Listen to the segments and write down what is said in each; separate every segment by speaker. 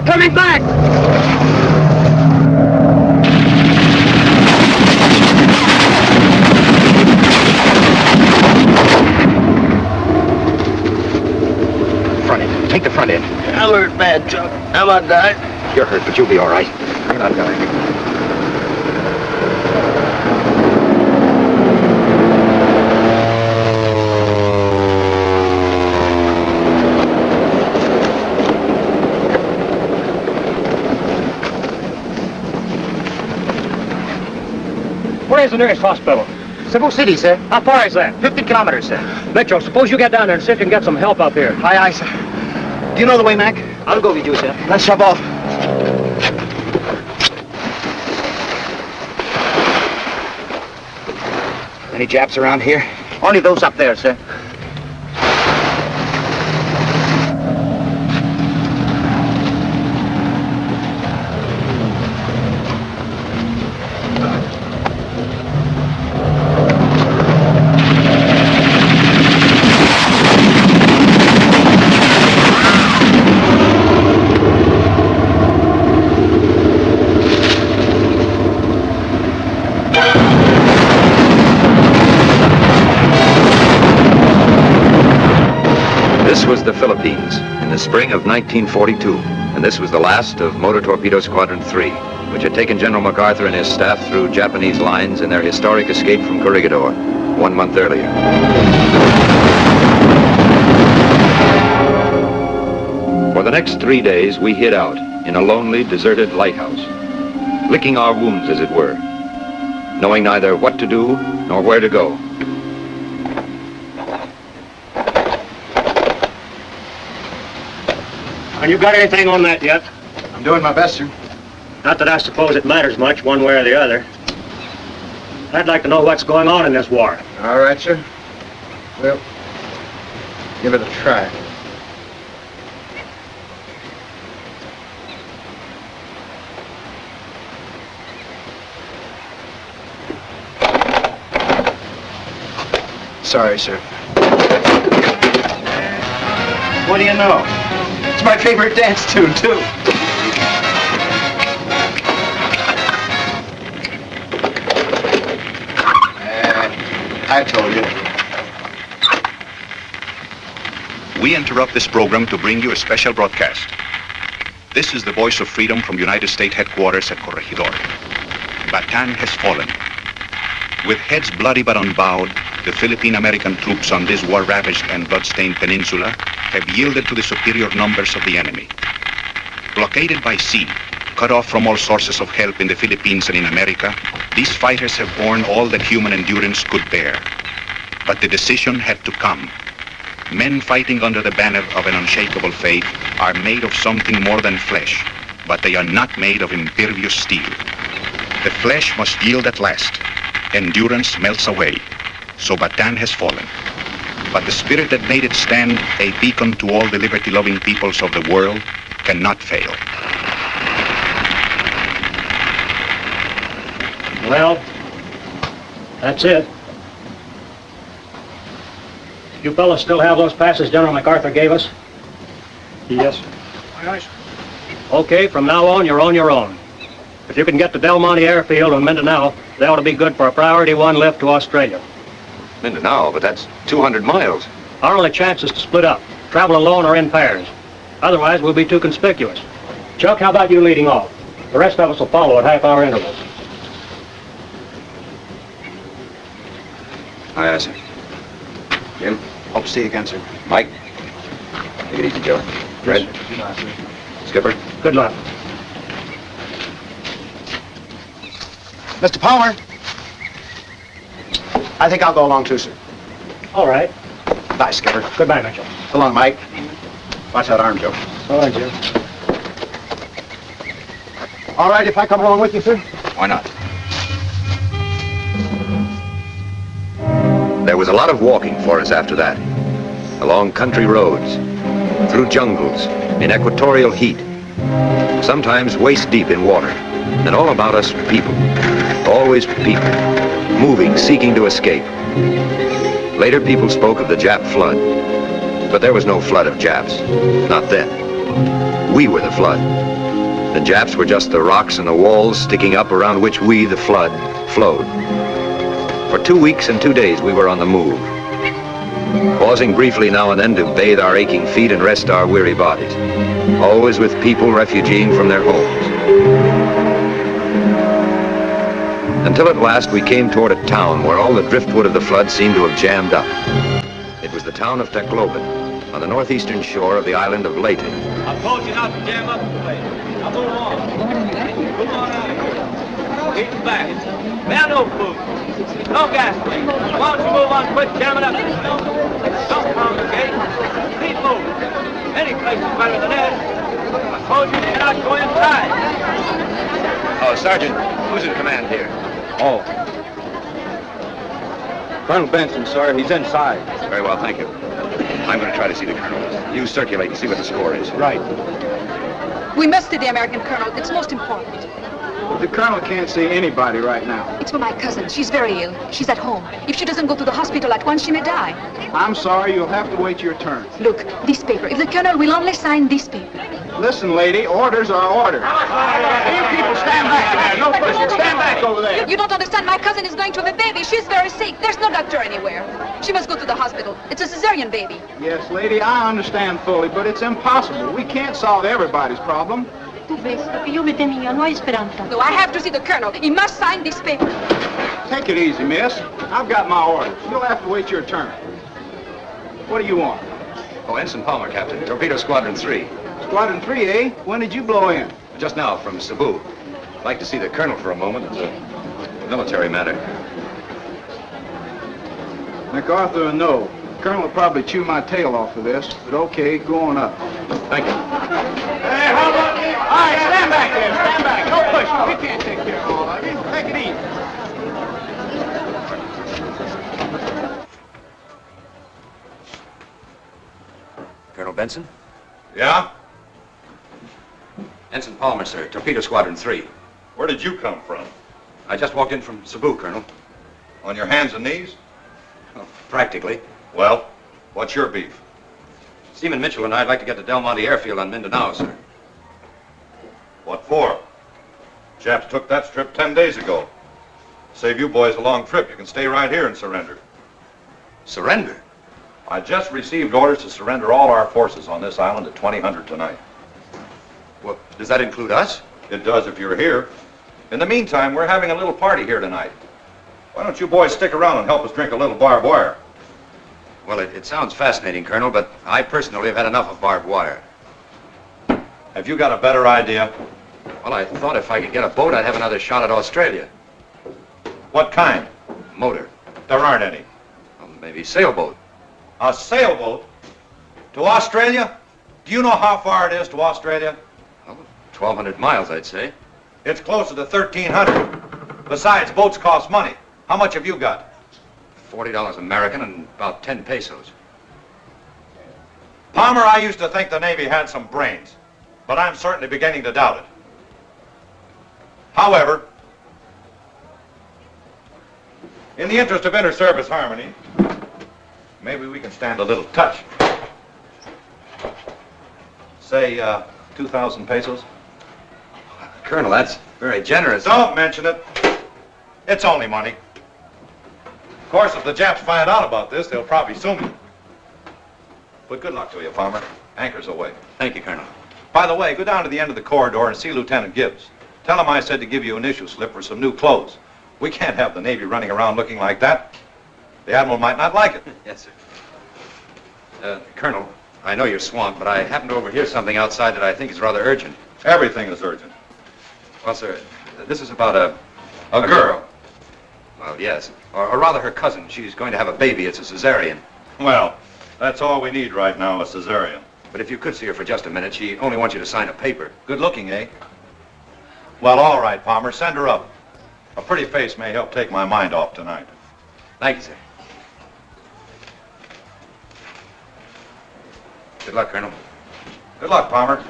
Speaker 1: coming back!
Speaker 2: Front end. Take the front end.
Speaker 3: I'm hurt bad, Chuck. I might die.
Speaker 2: You're hurt, but you'll be all right. You're not dying.
Speaker 1: Where is the nearest hospital?
Speaker 2: Cebu City, sir.
Speaker 1: How far is that?
Speaker 2: 50 kilometers, sir.
Speaker 1: Mitchell, suppose you get down there and see if you can get some help up here.
Speaker 2: Aye, aye, sir. Do you know the way, Mac?
Speaker 3: I'll go with you, sir.
Speaker 2: Let's shove off. Any Japs around here? Only those up there, sir.
Speaker 4: This was the Philippines in the spring of 1942, and this was the last of Motor Torpedo Squadron 3, which had taken General MacArthur and his staff through Japanese lines in their historic escape from Corregidor 1 month earlier. For the next 3 days, we hid out in a lonely, deserted lighthouse, licking our wounds, as it were, knowing neither what to do nor where to go.
Speaker 1: And you got anything on that yet?
Speaker 2: I'm doing my best, sir.
Speaker 1: Not that I suppose it matters much one way or the other. I'd like to know what's going on in this war.
Speaker 2: All right, sir. Well, give it a try. Sorry, sir. What do you know? It's my favorite dance tune, too. I told you.
Speaker 5: We interrupt this program to bring you a special broadcast. This is the voice of freedom from United States headquarters at Corregidor. Bataan has fallen. With heads bloody but unbowed, the Philippine-American troops on this war-ravaged and blood-stained peninsula have yielded to the superior numbers of the enemy. Blockaded by sea, cut off from all sources of help in the Philippines and in America, these fighters have borne all that human endurance could bear. But the decision had to come. Men fighting under the banner of an unshakable faith are made of something more than flesh, but they are not made of impervious steel. The flesh must yield at last. Endurance melts away. So Bataan has fallen. But the spirit that made it stand a beacon to all the liberty-loving peoples of the world cannot fail.
Speaker 1: Well, that's it. You fellas still have those passes General MacArthur gave us?
Speaker 3: Yes.
Speaker 1: Okay, from now on, you're on your own. If you can get to Del Monte Airfield and Mindanao, they ought to be good for a priority 1 lift to Australia.
Speaker 4: Mindanao, but that's 200 miles.
Speaker 1: Our only chance is to split up, travel alone or in pairs. Otherwise, we'll be too conspicuous. Chuck, how about you leading off? The rest of us will follow at half-hour intervals.
Speaker 4: Aye, aye, sir. Jim?
Speaker 2: Hope to see you again, sir.
Speaker 4: Mike? Take it easy, Joe. Fred?
Speaker 2: Good night, sir.
Speaker 4: Skipper?
Speaker 1: Good luck.
Speaker 2: Mr. Palmer. I think I'll go along too, sir.
Speaker 1: All right.
Speaker 2: Bye, Skipper.
Speaker 1: Goodbye, Mitchell.
Speaker 2: So long, Mike. Watch that arm, Joe.
Speaker 1: All right, Jim.
Speaker 2: All right, if I come along with you, sir?
Speaker 4: Why not? There was a lot of walking for us after that. Along country roads, through jungles, in equatorial heat, sometimes waist deep in water, and all about us people. Always people, moving, seeking to escape. Later people spoke of the Jap flood, but there was no flood of Japs, not then. we were the flood. The Japs were just the rocks and the walls sticking up around which we, the flood, flowed. For 2 weeks and 2 days we were on the move, pausing briefly now and then to bathe our aching feet and rest our weary bodies, always with people refugeeing from their homes. Until at last we came toward a town where all the driftwood of the flood seemed to have jammed up. It was the town of Tacloban, on the northeastern shore of the island of Leyte.
Speaker 1: I told you not to jam up the place. Now move on. Move on out of here. Keep it back. Man, no food. No gasoline. Why don't you move on quick, jam it up. Don't congregate. Please move. Any place is better than this. I told you cannot go inside.
Speaker 4: Oh, Sergeant, who's in command here?
Speaker 3: Oh. Colonel Benson, sir. He's inside.
Speaker 4: Very well, thank you. I'm going to try to see the colonel. You circulate and see what the score is.
Speaker 3: Right.
Speaker 6: We must see the American colonel. It's most important.
Speaker 2: The colonel can't see anybody right now.
Speaker 6: It's for my cousin. She's very ill. She's at home. If she doesn't go to the hospital at once, she may die.
Speaker 2: I'm sorry, you'll have to wait your turn.
Speaker 6: Look, this paper. If the colonel will only sign this paper.
Speaker 2: Listen, lady, orders are orders. You people stand back there. No pushing. Stand back over there.
Speaker 6: You don't understand. My cousin is going to have a baby. She's very sick. There's no doctor anywhere. She must go to the hospital. It's a cesarean baby.
Speaker 2: Yes, lady, I understand fully, but it's impossible. We can't solve everybody's problem.
Speaker 7: Tu ves, lo que yo me temía, no hay esperanza.
Speaker 6: No, I have to see the colonel. He must sign this paper.
Speaker 2: Take it easy, miss. I've got my orders. You'll have to wait your turn. What do you want?
Speaker 4: Oh, Ensign Palmer, Captain. Torpedo Squadron 3.
Speaker 2: Squadron 3, eh? When did you blow in?
Speaker 4: Just now, from Cebu. I'd like to see the colonel for a moment. It's a military matter.
Speaker 2: MacArthur, no. The colonel will probably chew my tail off for this, but okay, go on up.
Speaker 4: Thank you.
Speaker 2: Hey, how about me? All right, stand back there. Stand back. No pushing. We can't take care of all of you. Take it easy.
Speaker 4: Colonel Benson?
Speaker 8: Yeah?
Speaker 4: Ensign Palmer, sir. Torpedo Squadron 3.
Speaker 8: Where did you come from?
Speaker 4: I just walked in from Cebu, Colonel.
Speaker 8: On your hands and knees?
Speaker 4: Well, practically.
Speaker 8: Well, what's your beef?
Speaker 4: Seaman Mitchell and I'd like to get to Del Monte Airfield on Mindanao, sir.
Speaker 8: What for? Japs took that strip 10 days ago. Save you boys a long trip. You can stay right here and surrender.
Speaker 4: Surrender?
Speaker 8: I just received orders to surrender all our forces on this island at 2000 tonight.
Speaker 4: Well, does that include us?
Speaker 8: It does if you're here. In the meantime, we're having a little party here tonight. Why don't you boys stick around and help us drink a little barbed wire?
Speaker 4: Well, it sounds fascinating, Colonel, but I personally have had enough of barbed wire.
Speaker 8: Have you got a better idea?
Speaker 4: Well, I thought if I could get a boat, I'd have another shot at Australia.
Speaker 8: What kind?
Speaker 4: Motor.
Speaker 8: There aren't any.
Speaker 4: Well, maybe sailboat.
Speaker 8: A sailboat? To Australia? Do you know how far it is to Australia?
Speaker 4: Well, 1,200 miles, I'd say.
Speaker 8: It's closer to 1,300. Besides, boats cost money. How much have you got?
Speaker 4: $40 American and about 10 pesos.
Speaker 8: Palmer, I used to think the Navy had some brains, but I'm certainly beginning to doubt it. However, in the interest of inter-service harmony, maybe we can stand a little touch. Say, 2,000 pesos?
Speaker 4: Colonel, that's very generous.
Speaker 8: Don't mention it. It's only money. Of course, if the Japs find out about this, they'll probably sue me. But good luck to you, Palmer. Anchor's away.
Speaker 4: Thank you, Colonel.
Speaker 8: By the way, go down to the end of the corridor and see Lieutenant Gibbs. Tell him I said to give you an issue slip for some new clothes. We can't have the Navy running around looking like that. The Admiral might not like it.
Speaker 4: Yes, sir. Colonel, I know you're swamped, but I happened to overhear something outside that I think is rather urgent.
Speaker 8: Everything is urgent.
Speaker 4: Well, sir, this is about
Speaker 8: A girl.
Speaker 4: Well, yes. Or rather her cousin. She's going to have a baby. It's a cesarean.
Speaker 8: Well, that's all we need right now, a cesarean.
Speaker 4: But if you could see her for just a minute, she only wants you to sign a paper.
Speaker 8: Good looking, eh? Well, all right, Palmer, send her up. A pretty face may help take my mind off tonight.
Speaker 4: Thank you, sir. Good luck, Colonel.
Speaker 8: Good luck, Palmer.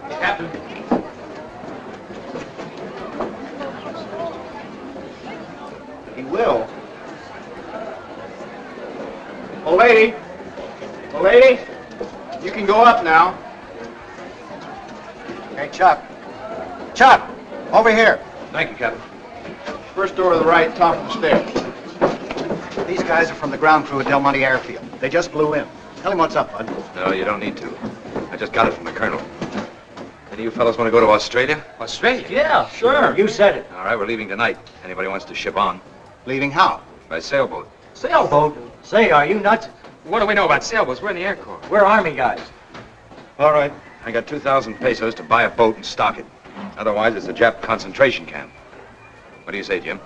Speaker 1: Captain.
Speaker 2: He will. Well, lady. Well, lady, you can go up now. Chuck. Chuck, over here.
Speaker 8: Thank you, Captain.
Speaker 2: First door to the right, top of the stairs. These guys are from the ground crew at Del Monte Airfield. They just flew in. Tell him what's up, bud.
Speaker 4: No, you don't need to. I just got it from the colonel. Any of you fellows want to go to Australia?
Speaker 1: Australia? Yeah, sure. You said it.
Speaker 4: All right, we're leaving tonight. Anybody wants to ship on?
Speaker 2: Leaving how?
Speaker 4: By sailboat.
Speaker 1: Sailboat? Say, are you nuts?
Speaker 3: What do we know about sailboats? We're in the Air Corps.
Speaker 1: We're Army guys.
Speaker 4: All right. I got 2,000 pesos to buy a boat and stock it. Otherwise, it's a Jap concentration camp. What do you say, Jim?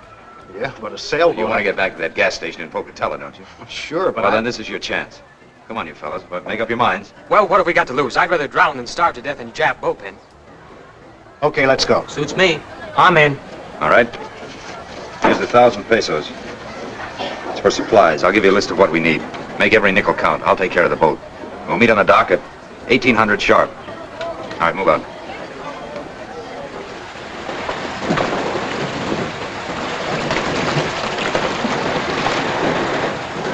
Speaker 2: Yeah, but a sailboat...
Speaker 4: You want to get back to that gas station in Pocatello, don't you?
Speaker 2: Sure, but
Speaker 4: Well, then this is your chance. Come on, you fellas, but make up your minds.
Speaker 3: Well, what have we got to lose? I'd rather drown than starve to death in Jap boatpen.
Speaker 2: Okay, let's go.
Speaker 1: Suits me. I'm in.
Speaker 4: All right. Here's 1,000 pesos. It's for supplies. I'll give you a list of what we need. Make every nickel count. I'll take care of the boat. We'll meet on the dock at 1800 sharp. All right, move on.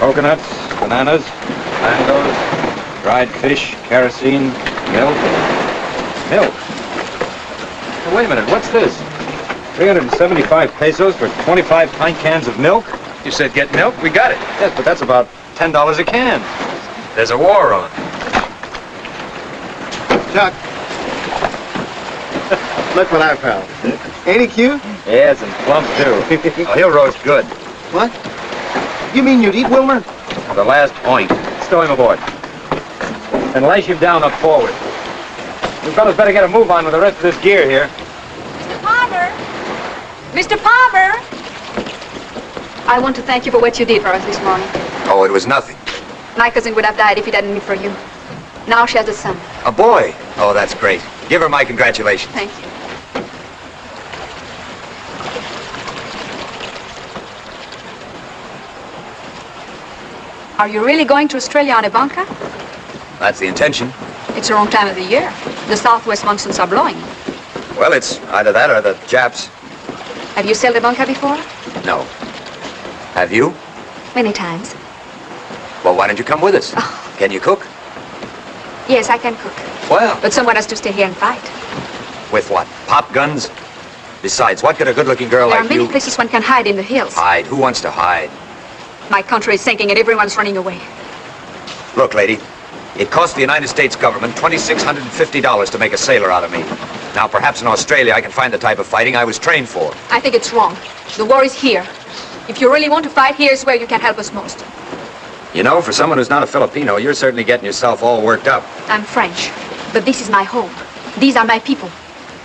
Speaker 4: Coconuts, bananas, mangoes, dried fish, kerosene, milk. Milk? Now, wait a minute, what's this? 375 pesos for 25 pint cans of milk?
Speaker 3: You said get milk? We got it.
Speaker 4: Yes, but that's about $10 a can.
Speaker 3: There's a war on.
Speaker 2: Chuck. Look what I found. Ain't he cute?
Speaker 4: Yes, and plump, too. Oh, he'll roast good.
Speaker 2: What? You mean you'd eat Wilmer?
Speaker 4: The last oink. Stow him aboard. And lace him down up forward. You fellas better get a move on with the rest of this gear here.
Speaker 6: Mr. Palmer! Mr. Palmer! I want to thank you for what you did for us this morning.
Speaker 4: Oh, it was nothing.
Speaker 6: My cousin would have died if it hadn't been for you. Now she has a son.
Speaker 4: A boy? Oh, that's great. Give her my congratulations.
Speaker 6: Thank you. Are you really going to Australia on a bunker?
Speaker 4: That's the intention.
Speaker 6: It's the wrong time of the year. The southwest monsoons are blowing.
Speaker 4: Well, it's either that or the Japs.
Speaker 6: Have you sailed a bunker before?
Speaker 4: No. Have you?
Speaker 6: Many times.
Speaker 4: Well, why don't you come with us?
Speaker 6: Oh.
Speaker 4: Can you cook?
Speaker 6: Yes, I can cook.
Speaker 4: Well,
Speaker 6: But someone has to stay here and fight.
Speaker 4: with what? Pop guns? Besides, what could a good-looking girl
Speaker 6: There are
Speaker 4: like
Speaker 6: many
Speaker 4: you...
Speaker 6: places one can hide in the hills.
Speaker 4: Hide? Who wants to hide?
Speaker 6: My country is sinking and everyone's running away.
Speaker 4: Look, lady, it cost the United States government $2,650 to make a sailor out of me. Now, perhaps in Australia I can find the type of fighting I was trained for.
Speaker 6: I think it's wrong. The war is here. If you really want to fight, here's where you can help us most.
Speaker 4: You know, for someone who's not a Filipino, you're certainly getting yourself all worked up.
Speaker 6: I'm French, but this is my home. These are my people.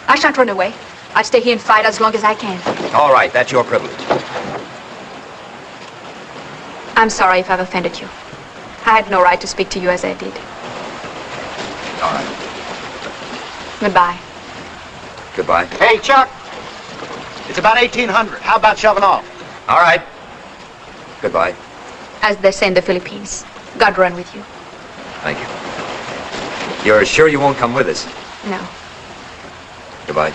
Speaker 6: I shan't run away. I'll stay here and fight as long as I can.
Speaker 4: All right, that's your privilege.
Speaker 6: I'm sorry if I've offended you. I had no right to speak to you as I did.
Speaker 4: All right.
Speaker 6: Goodbye.
Speaker 4: Goodbye.
Speaker 2: Hey, Chuck. It's about 1800. How about shoving off?
Speaker 4: All right. Goodbye.
Speaker 6: As they say in the Philippines, God run with you.
Speaker 4: Thank you. You're sure you won't come with us?
Speaker 6: No.
Speaker 4: Goodbye.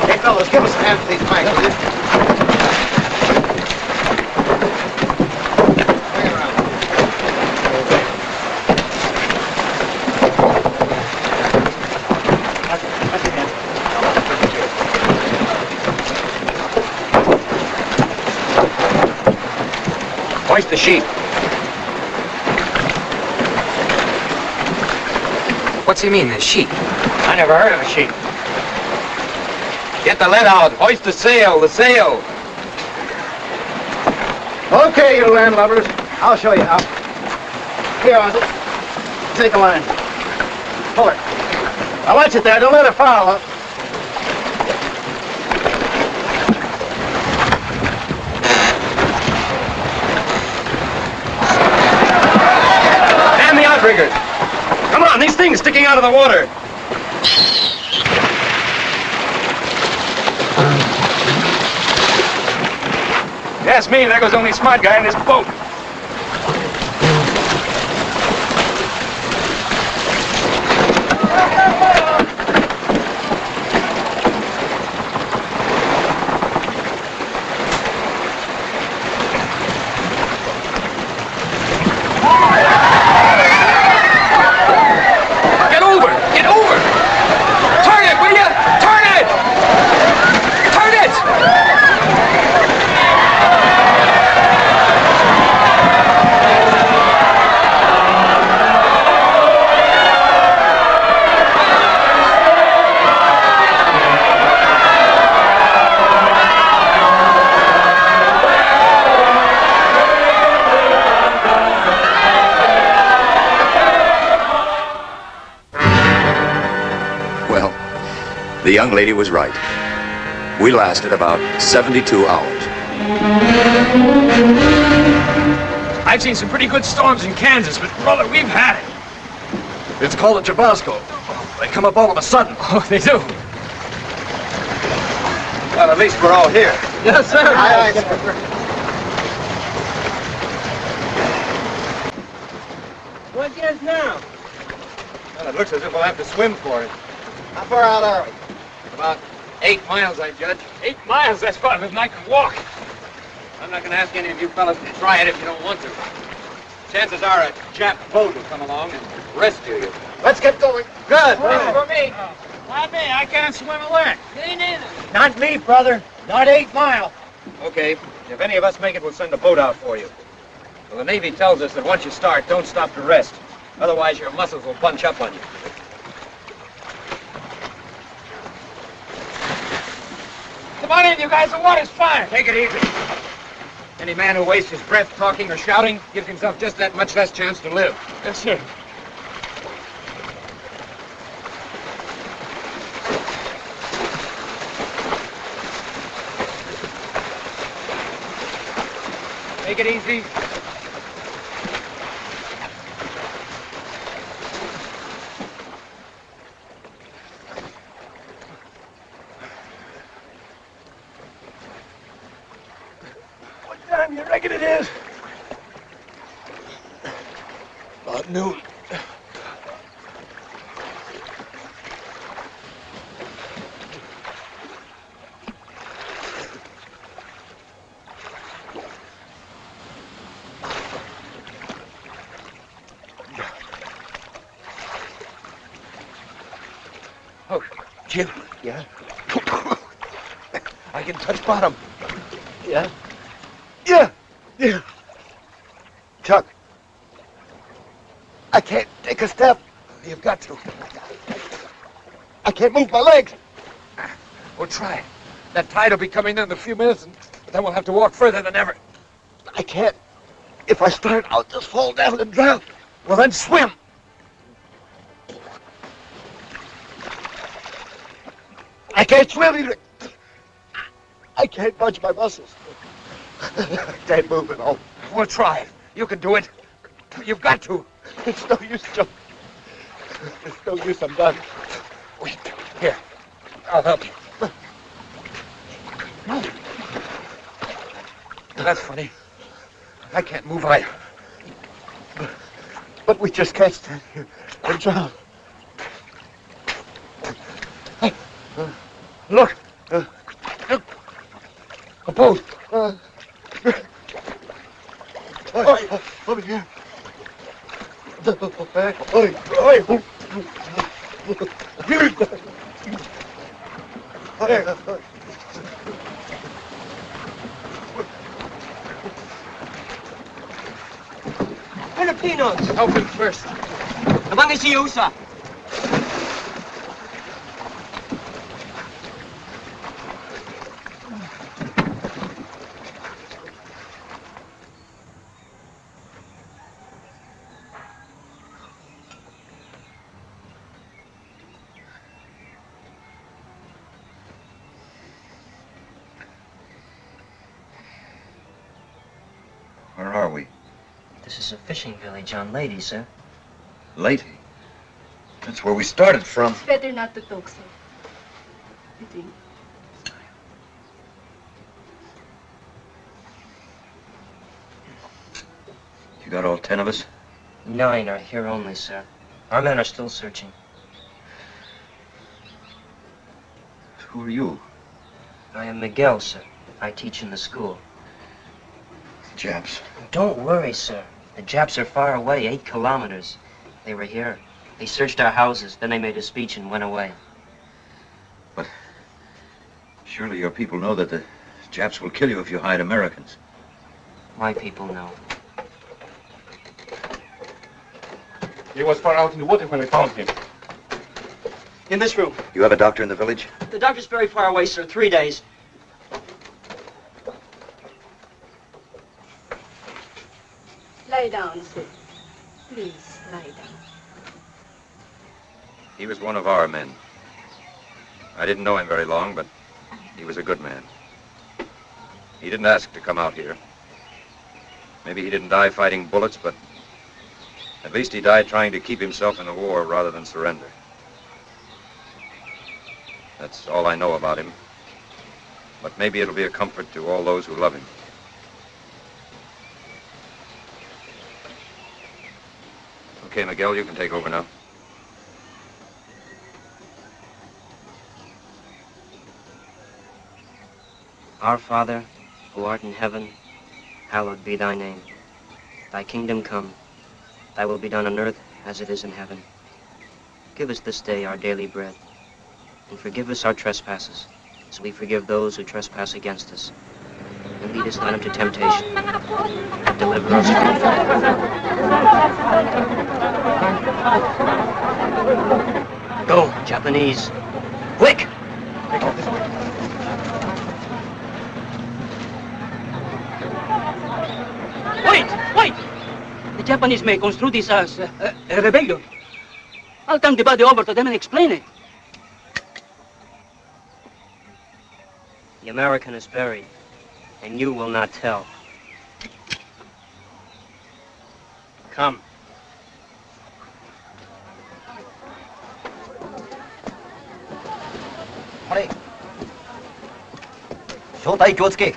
Speaker 2: Hey, fellas, give us a hand with these planks, will you?
Speaker 4: Hoist the sheet.
Speaker 3: What's he mean, the sheet?
Speaker 1: I never heard of a sheep.
Speaker 4: Get the lead out. Hoist the sail, the sail.
Speaker 2: Okay, you landlubbers. I'll show you how. Here, Arthur. Take a line. Pull it. Now watch it there. Don't let it foul up.
Speaker 1: Man the outriggers. Come on, these things sticking out of the water. Yes, me, there goes the only smart guy in this boat. Get over! Get over!
Speaker 4: The young lady was right. We lasted about 72 hours.
Speaker 3: I've seen some pretty good storms in Kansas, but brother, we've had it.
Speaker 2: It's called a Tabasco. They come up all of a sudden.
Speaker 3: Oh, they do.
Speaker 2: Well, at least we're all here.
Speaker 3: Yes, sir.
Speaker 2: Aye, sir.
Speaker 1: What gives now?
Speaker 2: Well, it looks as if we'll have to swim for it.
Speaker 1: How far out are we?
Speaker 2: About 8 miles, I judge.
Speaker 3: 8 miles, that's farther than I can walk.
Speaker 2: I'm not going to ask any of you fellas to try it if you don't want to. Chances are a Jap boat will come along and rescue you. Let's get going. Good.
Speaker 1: For me.
Speaker 3: Not me, I can't swim a lick.
Speaker 1: Me neither.
Speaker 2: Not me, brother. Not 8 miles. Okay. If any of us make it, we'll send a boat out for you. Well, the Navy tells us that once you start, don't stop to rest. Otherwise, your muscles will bunch up on you.
Speaker 3: Come on in, you guys, the water's fine.
Speaker 2: Take it easy. Any man who wastes his breath talking or shouting gives himself just that much less chance to live.
Speaker 3: Yes, sir.
Speaker 2: Take it easy.
Speaker 3: What time you reckon it is? About noon.
Speaker 2: Oh, Jim. Yeah? I can touch bottom.
Speaker 3: Yeah?
Speaker 2: Yeah. Yeah. Chuck. I can't take a step. You've got to. I can't move my legs.
Speaker 3: We'll try. That tide will be coming in a few minutes, and then we'll have to walk further than ever.
Speaker 2: I can't. If I start, I'll just fall down and drown. Well, then swim. I can't swim either. I can't budge my muscles. I can't move at all.
Speaker 3: We'll try it. You can do it. You've got to.
Speaker 2: It's no use, Joe. It's no use. I'm done.
Speaker 3: Wait. Here. I'll help you. That's funny. I can't move either.
Speaker 2: But we just can't stand here and drown. Hey, look. Look. A boat. Over here.
Speaker 1: Filipinos.
Speaker 3: Help him first.
Speaker 1: Abang si Usa.
Speaker 4: Where are we?
Speaker 9: This is a fishing village on Lady, sir.
Speaker 4: Lady. That's where we started from.
Speaker 7: It's better not to talk, sir. I think.
Speaker 4: You got all 10 of us?
Speaker 9: 9 are here only, sir. Our men are still searching.
Speaker 4: Who are you?
Speaker 9: I am Miguel, sir. I teach in the school.
Speaker 4: Japs.
Speaker 9: Don't worry, sir. The Japs are far away, 8 kilometers. They were here. They searched our houses, then they made a speech and went away.
Speaker 4: But surely your people know that the Japs will kill you if you hide Americans.
Speaker 9: My people know.
Speaker 3: He was far out in the water when I found him.
Speaker 1: In this room.
Speaker 4: You have a doctor in the village?
Speaker 1: The doctor's very far away, sir. 3 days.
Speaker 7: Lie down, sir. Please, lie down.
Speaker 4: He was one of our men. I didn't know him very long, but he was a good man. He didn't ask to come out here. Maybe he didn't die fighting bullets, but at least he died trying to keep himself in the war rather than surrender. That's all I know about him. But maybe it'll be a comfort to all those who love him. Okay, Miguel, you can take over now.
Speaker 9: Our Father, who art in heaven, hallowed be thy name. Thy kingdom come, thy will be done on earth as it is in heaven. Give us this day our daily bread, and forgive us our trespasses, as we forgive those who trespass against us. And lead us not into temptation, but deliver us from evil. Go, Japanese. Quick!
Speaker 10: Wait! The Japanese may construe this as a rebellion. I'll turn the body over to them and explain it.
Speaker 9: The American is buried, and you will not tell. Come.
Speaker 11: あれ正体気をつけ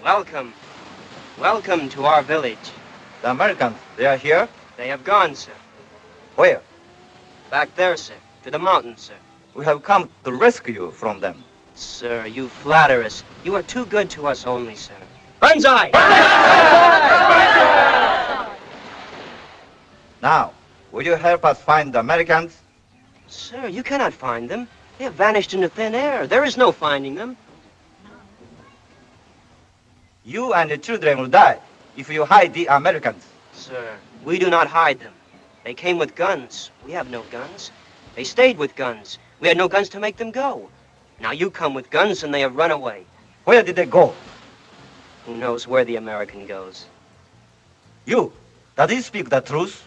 Speaker 9: Welcome. Welcome to our village.
Speaker 11: The Americans, they are here?
Speaker 9: They have gone, sir.
Speaker 11: Where?
Speaker 9: Back there, sir. To the mountains, sir.
Speaker 11: We have come to rescue you from them.
Speaker 9: Sir, you flatter us. You are too good to us only, sir. Banzai!
Speaker 11: Now, will you help us find the Americans?
Speaker 9: Sir, you cannot find them. They have vanished into thin air. There is no finding them.
Speaker 11: You and the children will die if you hide the Americans.
Speaker 9: Sir, we do not hide them. They came with guns. We have no guns. They stayed with guns. We had no guns to make them go. Now you come with guns and they have run away.
Speaker 11: Where did they go?
Speaker 9: Who knows where the American goes?
Speaker 11: You, does he speak the truth?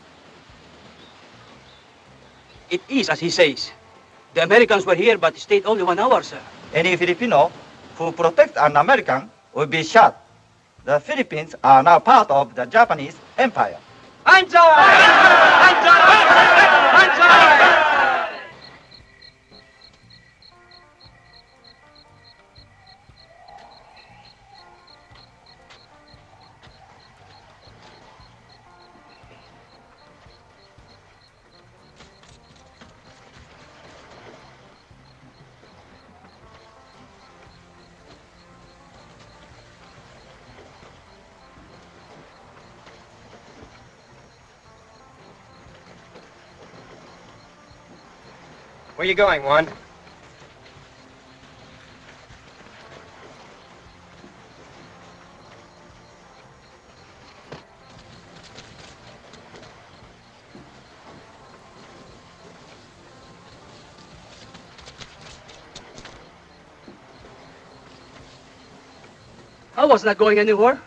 Speaker 10: It is as he says. The Americans were here but stayed only 1 hour, sir.
Speaker 11: Any Filipino who protects an American will be shot. The Philippines are now part of the Japanese Empire.
Speaker 10: Banzai! Banzai! Banzai!
Speaker 9: Where are you going, Juan?
Speaker 10: I was not going anywhere.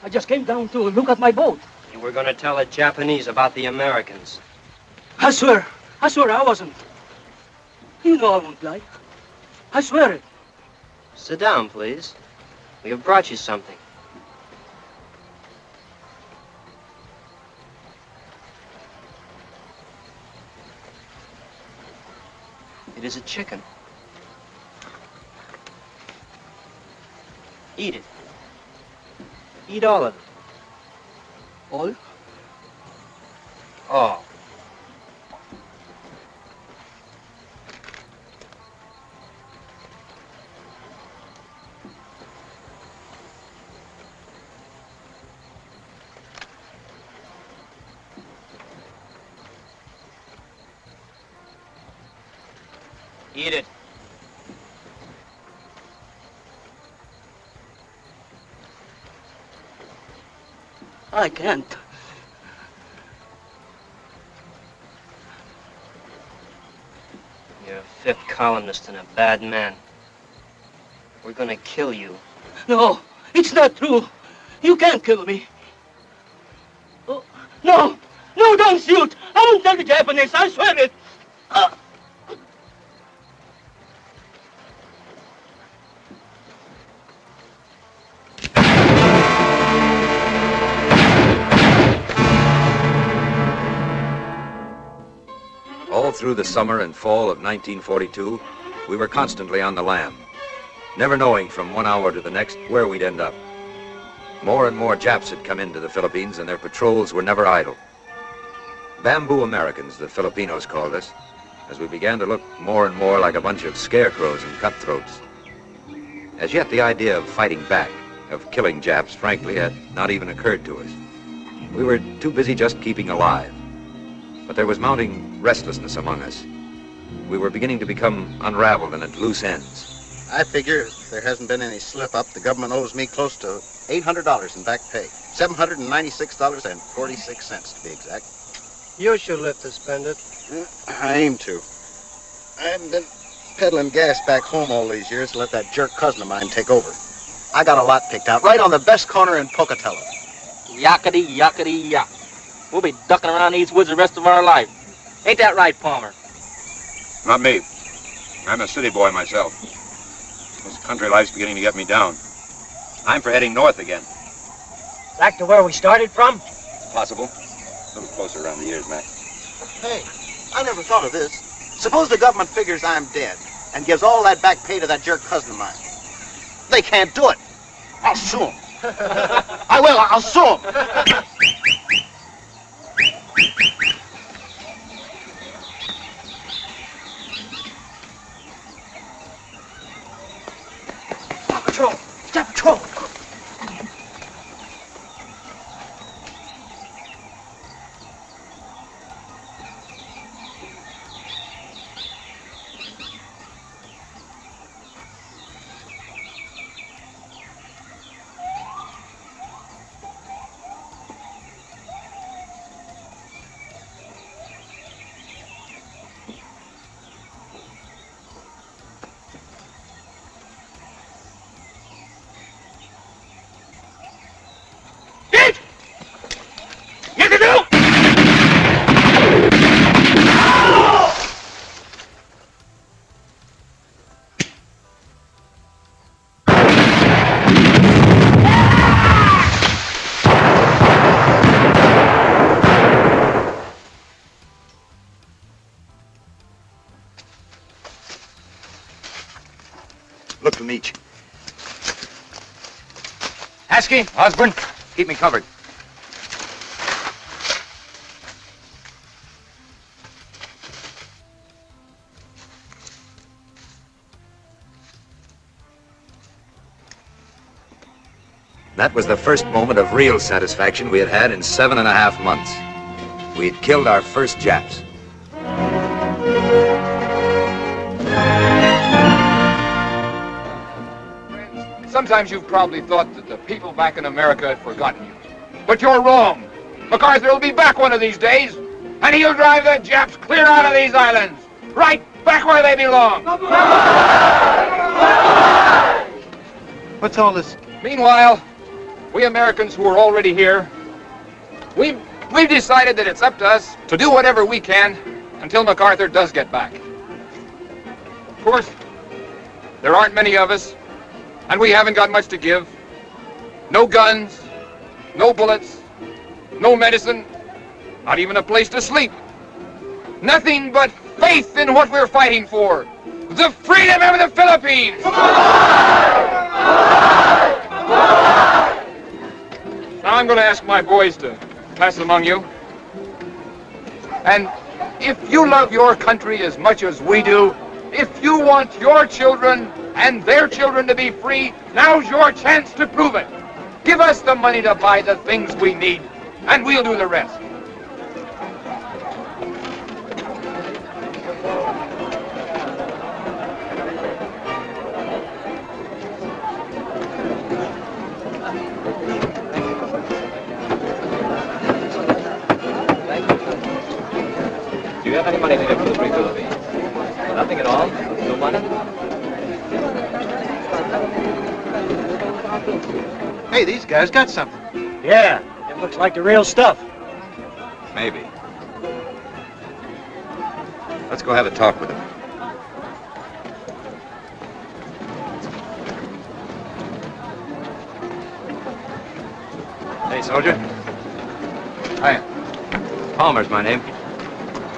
Speaker 10: I just came down to look at my boat.
Speaker 9: You were going to tell the Japanese about the Americans.
Speaker 10: I swear I wasn't. You know I won't lie. I swear it.
Speaker 9: Sit down, please. We have brought you something. It is a chicken. Eat it. Eat all of it.
Speaker 10: All?
Speaker 9: All. Eat it.
Speaker 10: I can't.
Speaker 9: columnist and a bad man. We're gonna kill you.
Speaker 10: No, it's not true. You can't kill me. Oh, no, no, don't shoot. I won't tell the Japanese, I swear it.
Speaker 4: All through the summer and fall of 1942, we were constantly on the lam, never knowing from one hour to the next where we'd end up. More and more Japs had come into the Philippines, and their patrols were never idle. Bamboo Americans, the Filipinos called us, as we began to look more and more like a bunch of scarecrows and cutthroats. As yet, the idea of fighting back, of killing Japs, frankly, had not even occurred to us. We were too busy just keeping alive. But there was mounting restlessness among us. We were beginning to become unraveled and at loose ends.
Speaker 12: I figure if there hasn't been any slip-up, the government owes me close to $800 in back pay. $796.46 to be exact.
Speaker 13: You should live to spend it.
Speaker 12: I aim to. I've been peddling gas back home all these years to let that jerk cousin of mine take over. I got a lot picked out right on the best corner in Pocatello.
Speaker 14: Yakety, yakety, yak. We'll be ducking around these woods the rest of our life. Ain't that right, Palmer?
Speaker 15: Not me. I'm a city boy myself. This country life's beginning to get me down. I'm for heading north again.
Speaker 13: Back to where we started from?
Speaker 15: Possible. A little closer around the ears, Mac.
Speaker 12: Hey, I never thought of this. Suppose the government figures I'm dead and gives all that back pay to that jerk cousin of mine. They can't do it. I'll sue them. I will. I'll sue them.
Speaker 13: Patrol! Stop patrol!
Speaker 12: Look to meet you.
Speaker 3: Haskey, Osborne, keep me covered.
Speaker 4: That was the first moment of real satisfaction we had had in 7.5 months. We had killed our first Japs.
Speaker 3: Sometimes you've probably thought that the people back in America had forgotten you. But you're wrong. MacArthur will be back one of these days, and he'll drive the Japs clear out of these islands, right back where they belong.
Speaker 12: What's all this?
Speaker 3: Meanwhile, we Americans who are already here, we've decided that it's up to us to do whatever we can until MacArthur does get back. Of course, there aren't many of us, and we haven't got much to give. No guns, no bullets, no medicine, not even a place to sleep. Nothing but faith in what we're fighting for. The freedom of the Philippines! Now I'm going to ask my boys to pass among you. And if you love your country as much as we do, if you want your children and their children to be free, now's your chance to prove it. Give us the money to buy the things we need, and we'll do the rest.
Speaker 2: Do you have any money to give for the free Philippines? Nothing at all? No
Speaker 12: Hey, these guys got something.
Speaker 13: Yeah, it looks like the real stuff.
Speaker 4: Maybe. Let's go have a talk with him. Hey, soldier. Hi. Palmer's my name.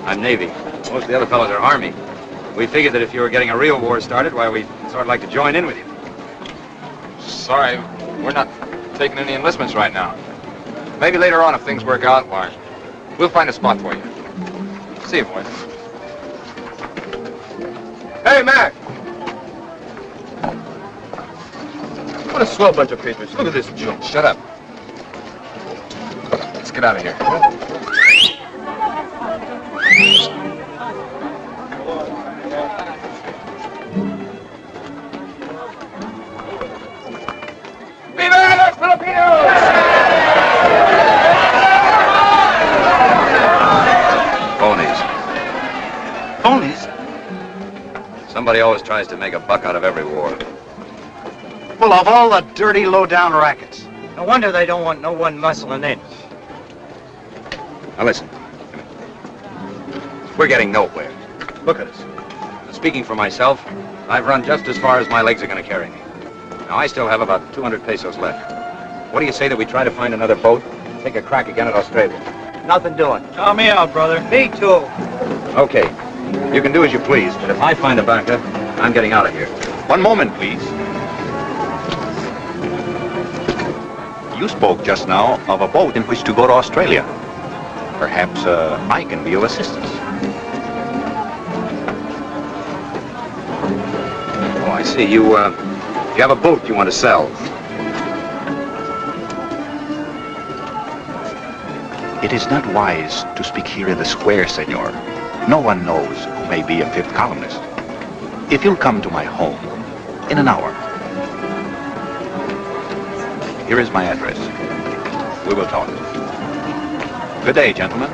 Speaker 4: I'm Navy. Most of the other fellows are Army. We figured that if you were getting a real war started, why, we'd sort of like to join in with you.
Speaker 3: Sorry, we're not taking any enlistments right now. Maybe later on, if things work out, why, we'll find a spot for you. See you, boys. Hey, Mac! What a swell bunch of papers. Look at this junk. Shut up. Let's get out of here. Viva los Filipinos!
Speaker 4: Phonies.
Speaker 12: Phonies?
Speaker 4: Somebody always tries to make a buck out of every war.
Speaker 12: Well, of all the dirty, low-down rackets.
Speaker 13: No wonder they don't want no one muscling in.
Speaker 4: Now listen. We're getting nowhere. Look at us. Speaking for myself, I've run just as far as my legs are going to carry me. Now, I still have about 200 pesos left. What do you say that we try to find another boat and take a crack again at Australia?
Speaker 13: Nothing doing. Count me out, brother. Me too.
Speaker 4: Okay. You can do as you please, but if I find a banca, I'm getting out of here.
Speaker 5: One moment, please. You spoke just now of a boat in which to go to Australia. Perhaps I can be of assistance.
Speaker 4: Oh, I see. You have a boat you want to sell.
Speaker 5: It is not wise to speak here in the square, senor. No one knows who may be a fifth columnist. If you'll come to my home in an hour. Here is my address. We will talk. Good day, gentlemen.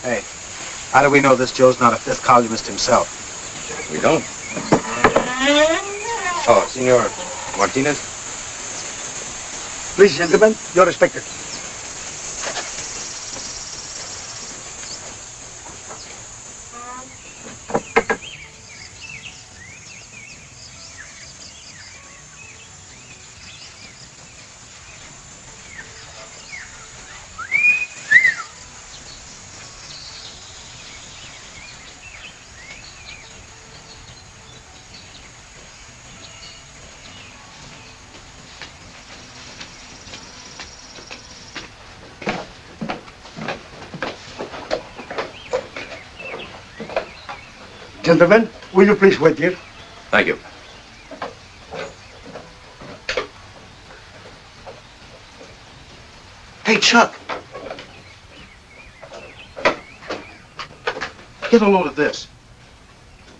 Speaker 12: Hey, how do we know this Joe's not a fifth columnist himself?
Speaker 4: We don't. Oh, Senor Martinez?
Speaker 12: Please, gentlemen, you're respected. Gentlemen, will you please wait here?
Speaker 4: Thank you.
Speaker 12: Hey, Chuck. Get a load of this.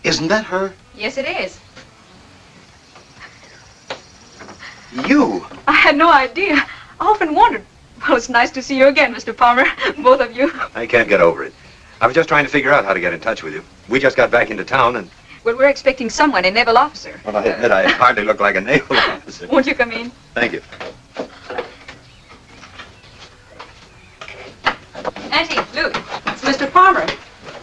Speaker 12: Isn't that her?
Speaker 6: Yes, it is.
Speaker 12: You?
Speaker 6: I had no idea. I often wondered. Well, it's nice to see you again, Mr. Palmer. Both of you.
Speaker 4: I can't get over it. I was just trying to figure out how to get in touch with you. We just got back into town and...
Speaker 6: Well, we're expecting someone, a naval officer.
Speaker 4: Well, I admit I hardly look like a naval officer.
Speaker 6: Won't you come in?
Speaker 4: Thank you.
Speaker 6: Auntie, look. It's Mr. Palmer.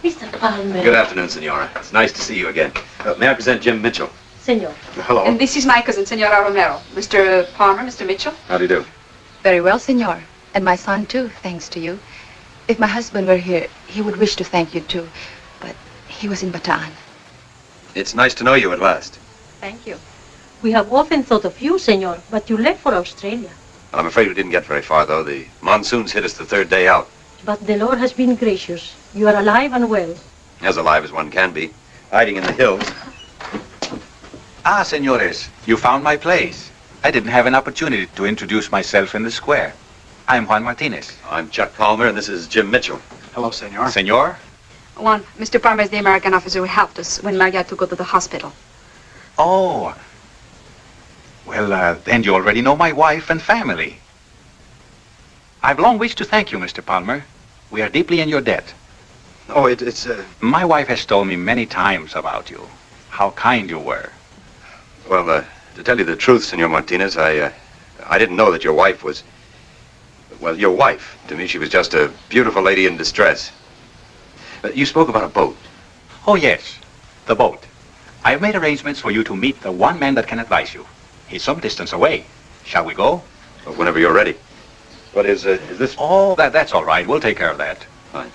Speaker 16: Mr. Palmer.
Speaker 4: Good afternoon, Senora. It's nice to see you again. May I present Jim Mitchell?
Speaker 16: Senor.
Speaker 4: Hello.
Speaker 6: And this is my cousin, Senora Romero. Mr. Palmer, Mr. Mitchell.
Speaker 4: How do you do?
Speaker 17: Very well, senor. And my son, too, thanks to you. If my husband were here, he would wish to thank you, too. But he was in Bataan.
Speaker 4: It's nice to know you at last.
Speaker 16: Thank you. We have often thought of you, senor, but you left for Australia.
Speaker 4: Well, I'm afraid we didn't get very far, though. The monsoons hit us the third day out.
Speaker 16: But the Lord has been gracious. You are alive and well.
Speaker 4: As alive as one can be. Hiding in the hills.
Speaker 5: Ah, senores, you found my place. I didn't have an opportunity to introduce myself in the square. I'm Juan Martinez.
Speaker 4: I'm Chuck Palmer, and this is Jim Mitchell.
Speaker 12: Hello, senor.
Speaker 5: Senor?
Speaker 6: Juan, Mr. Palmer is the American officer who helped us when Maria had to go to the hospital.
Speaker 5: Oh. Well, then you already know my wife and family. I've long wished to thank you, Mr. Palmer. We are deeply in your debt.
Speaker 15: Oh, it's
Speaker 5: My wife has told me many times about you, how kind you were.
Speaker 15: Well, to tell you the truth, Senor Martinez, I didn't know that your wife was... Well, your wife. To me, she was just a beautiful lady in distress. You spoke about a boat.
Speaker 5: Oh, yes, the boat. I have made arrangements for you to meet the one man that can advise you. He's some distance away. Shall we go?
Speaker 15: Well, whenever you're ready. What is this?
Speaker 5: Oh, that's all right. We'll take care of that.
Speaker 15: Fine.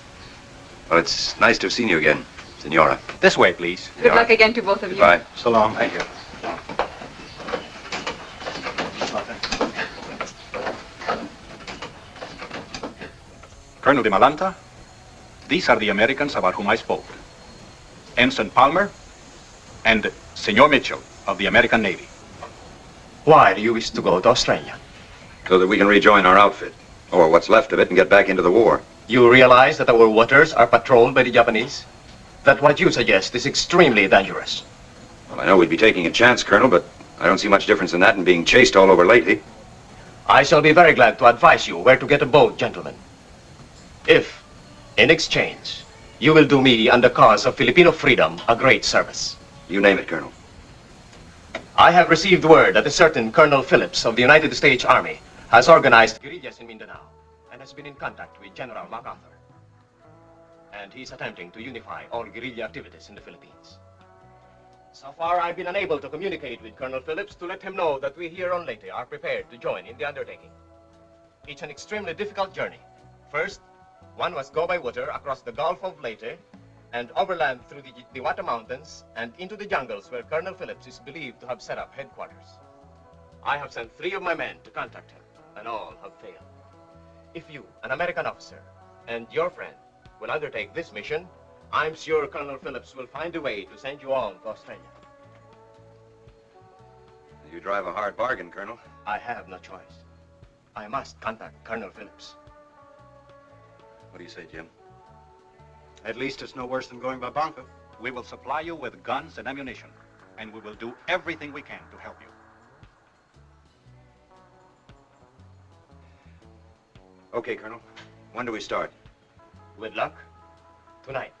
Speaker 15: Well, it's nice to have seen you again, Senora.
Speaker 5: This way, please.
Speaker 17: Good luck again to both of you.
Speaker 15: Goodbye.
Speaker 5: So long. Thank you. Colonel de Malanta, these are the Americans about whom I spoke. Ensign Palmer and Senor Mitchell of the American Navy.
Speaker 18: Why do you wish to go to Australia?
Speaker 15: So that we can rejoin our outfit, or what's left of it, and get back into the war.
Speaker 18: You realize that our waters are patrolled by the Japanese? That what you suggest is extremely dangerous.
Speaker 15: Well, I know we'd be taking a chance, Colonel, but I don't see much difference in that and being chased all over lately.
Speaker 18: I shall be very glad to advise you where to get a boat, gentlemen. If, in exchange, you will do me and the cause of Filipino freedom a great service.
Speaker 15: You name it, Colonel.
Speaker 18: I have received word that a certain Colonel Phillips of the United States Army has organized guerrillas in Mindanao and has been in contact with General MacArthur. And he's attempting to unify all guerrilla activities in the Philippines. So far, I've been unable to communicate with Colonel Phillips to let him know that we here on Leyte are prepared to join in the undertaking. It's an extremely difficult journey. First, one must go by water across the Gulf of Leyte and overland through the Diwata Mountains and into the jungles where Colonel Phillips is believed to have set up headquarters. I have sent 3 of my men to contact him, and all have failed. If you, an American officer, and your friend will undertake this mission, I'm sure Colonel Phillips will find a way to send you on to Australia.
Speaker 15: You drive a hard bargain, Colonel.
Speaker 18: I have no choice. I must contact Colonel Phillips.
Speaker 15: What do you say, Jim?
Speaker 8: At least it's no worse than going by bunker.
Speaker 5: We will supply you with guns and ammunition, and we will do everything we can to help you.
Speaker 15: Okay, Colonel. When do we start?
Speaker 18: With luck, tonight.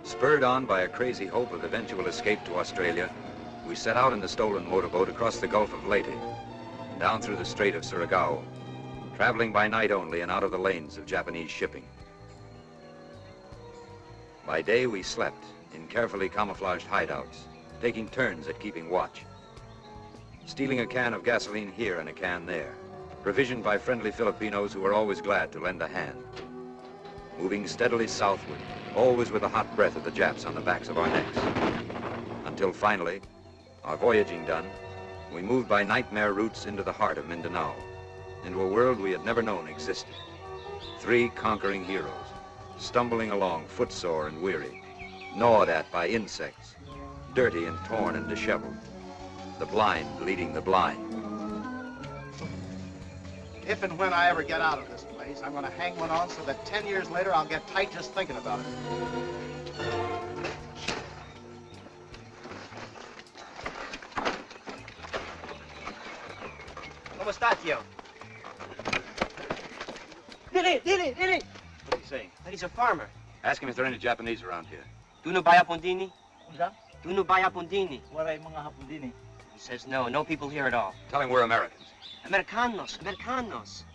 Speaker 4: Spurred on by a crazy hope of eventual escape to Australia, we set out in the stolen motorboat across the Gulf of Leyte, and down through the Strait of Surigao, traveling by night only and out of the lanes of Japanese shipping. By day, we slept in carefully camouflaged hideouts, taking turns at keeping watch. Stealing a can of gasoline here and a can there, provisioned by friendly Filipinos who were always glad to lend a hand. Moving steadily southward, always with the hot breath of the Japs on the backs of our necks. Until finally, our voyaging done, we moved by nightmare routes into the heart of Mindanao, into a world we had never known existed. 3 conquering heroes, stumbling along footsore and weary, gnawed at by insects, dirty and torn and disheveled, the blind leading the blind.
Speaker 12: If and when I ever get out of this place, I'm going to hang one on so that 10 years later I'll get tight just thinking about it.
Speaker 10: ¿Cómo está, tío? Dili!
Speaker 2: What's he saying?
Speaker 10: That he's a farmer.
Speaker 4: Ask him if there are any Japanese around here.
Speaker 10: Duno baya pondini?
Speaker 13: Unsa?
Speaker 10: Duno baya pondini?
Speaker 13: Waray mga Hapon.
Speaker 10: He says no people here at all.
Speaker 4: Tell him we're Americans.
Speaker 10: Americanos.
Speaker 13: Americanos?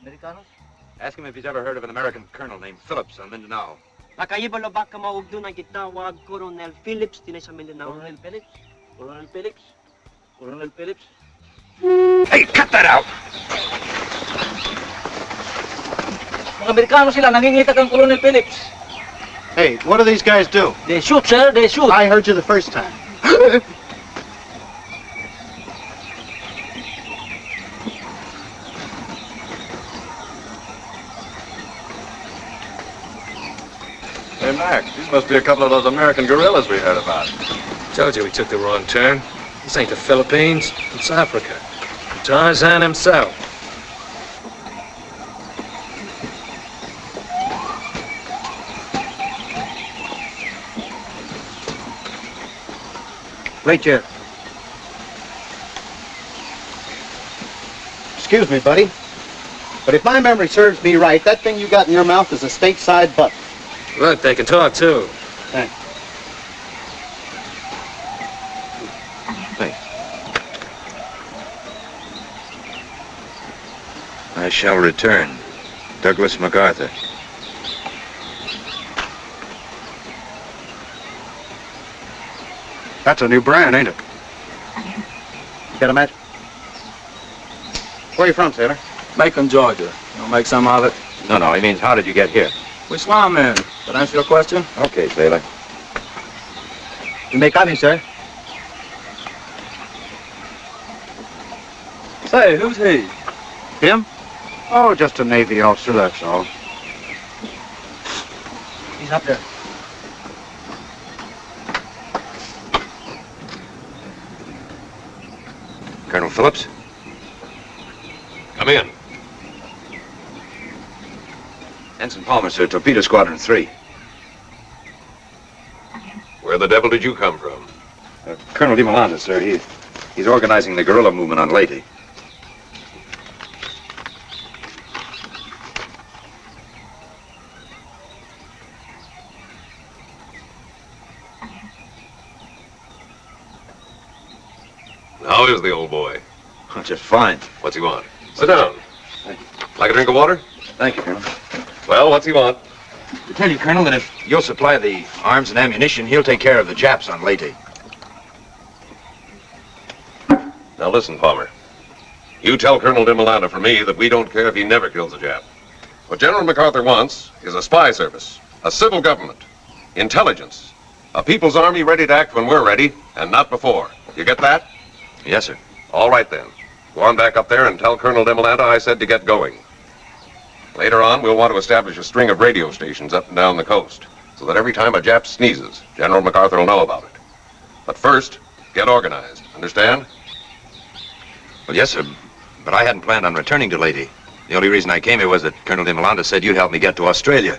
Speaker 4: Ask him if he's ever heard of an American colonel named Phillips on Mindanao.
Speaker 10: Nakayibalo baka maug doon ang gitawag Colonel Phillips din sa Mindanao.
Speaker 13: Colonel Phillips? Colonel Phillips? Colonel Phillips?
Speaker 4: Hey, cut that out!
Speaker 13: Mga Amerikano sila, nangingita kang Colonel Phillips.
Speaker 12: Hey, what do these guys do?
Speaker 13: They shoot, sir, they shoot.
Speaker 12: I heard you the first time.
Speaker 8: Hey, Mac, these must be a couple of those American guerrillas we heard about.
Speaker 19: Told you we took the wrong turn. This ain't the Philippines, it's Africa. Tarzan himself.
Speaker 13: Wait here.
Speaker 12: Excuse me, buddy. But if my memory serves me right, that thing you got in your mouth is a stateside butt.
Speaker 19: Look, they can talk too.
Speaker 12: Thanks.
Speaker 4: I shall return. Douglas MacArthur.
Speaker 12: That's a new brand, ain't it? Got a match? Where are you from, sailor?
Speaker 19: Macon, Georgia. You'll make some of it?
Speaker 4: No, he means how did you get here?
Speaker 19: We swam in. That answer your question?
Speaker 4: Okay, sailor.
Speaker 13: You may come in, sir.
Speaker 19: Say, who's he?
Speaker 12: Him? Oh, just a Navy officer, that's all.
Speaker 13: He's up there.
Speaker 4: Colonel Phillips?
Speaker 15: Come in.
Speaker 4: Ensign Palmer, sir. Torpedo Squadron 3.
Speaker 15: Where the devil did you come from?
Speaker 4: Colonel de Malanda, sir. He's organizing the guerrilla movement on Leyte.
Speaker 15: How is the old boy?
Speaker 4: Just fine.
Speaker 15: What's he want? Sit down. Like a drink of water?
Speaker 4: Thank you, Colonel.
Speaker 15: Well, what's he want?
Speaker 4: To tell you, Colonel, that if you'll supply the arms and ammunition, he'll take care of the Japs on Leyte.
Speaker 15: Now listen, Palmer. You tell Colonel de Malanda for me that we don't care if he never kills a Jap. What General MacArthur wants is a spy service, a civil government, intelligence, a people's army ready to act when we're ready, and not before. You get that?
Speaker 4: Yes, sir.
Speaker 15: All right, then. Go on back up there and tell Colonel de Malanda I said to get going. Later on, we'll want to establish a string of radio stations up and down the coast, so that every time a Jap sneezes, General MacArthur will know about it. But first, get organized. Understand?
Speaker 4: Well, yes, sir. But I hadn't planned on returning to Leyte. The only reason I came here was that Colonel de Malanda said you'd help me get to Australia.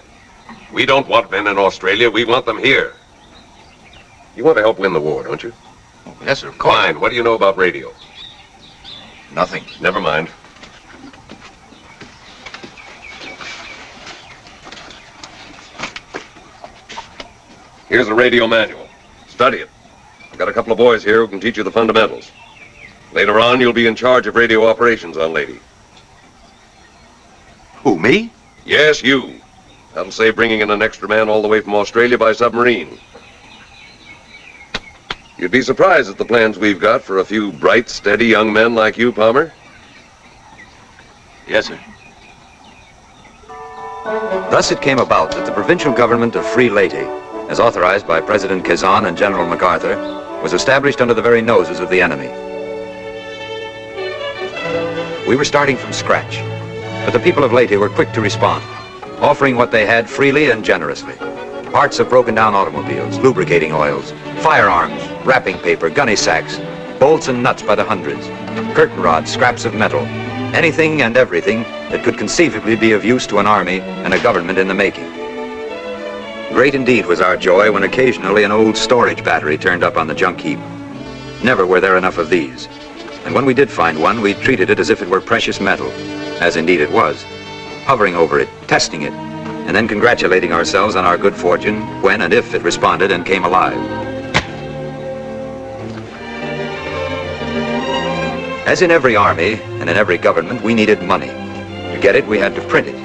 Speaker 15: We don't want men in Australia. We want them here. You want to help win the war, don't you?
Speaker 4: Oh, yes, sir, of course.
Speaker 15: Fine. What do you know about radio?
Speaker 4: Nothing.
Speaker 15: Never mind. Here's a radio manual. Study it.
Speaker 20: I've got a couple of boys here who can teach you the fundamentals. Later on, you'll be in charge of radio operations on Lady.
Speaker 4: Who, me?
Speaker 20: Yes, you. That'll save bringing in an extra man all the way from Australia by submarine. You'd be surprised at the plans we've got for a few bright, steady young men like you, Palmer.
Speaker 4: Yes, sir. Thus it came about that the provincial government of Free Leyte, as authorized by President Quezon and General MacArthur, was established under the very noses of the enemy. We were starting from scratch, but the people of Leyte were quick to respond, offering what they had freely and generously. Parts of broken down automobiles, lubricating oils, firearms, wrapping paper, gunny sacks, bolts and nuts by the hundreds, curtain rods, scraps of metal, anything and everything that could conceivably be of use to an army and a government in the making. Great indeed was our joy when occasionally an old storage battery turned up on the junk heap. Never were there enough of these. And when we did find one, we treated it as if it were precious metal, as indeed it was, hovering over it, testing it, and then congratulating ourselves on our good fortune when and if it responded and came alive. As in every army and in every government, we needed money. To get it, we had to print it.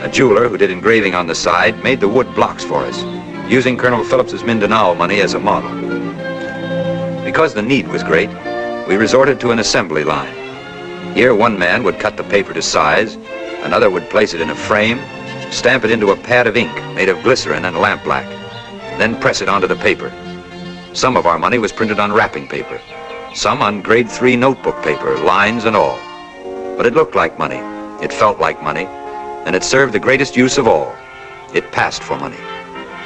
Speaker 4: A jeweler who did engraving on the side made the wood blocks for us, using Colonel Phillips's Mindanao money as a model. Because the need was great, we resorted to an assembly line. Here one man would cut the paper to size, another would place it in a frame, stamp it into a pad of ink made of glycerin and lampblack, then press it onto the paper. Some of our money was printed on wrapping paper, some on grade 3 notebook paper, lines and all. But it looked like money, it felt like money, and it served the greatest use of all. It passed for money.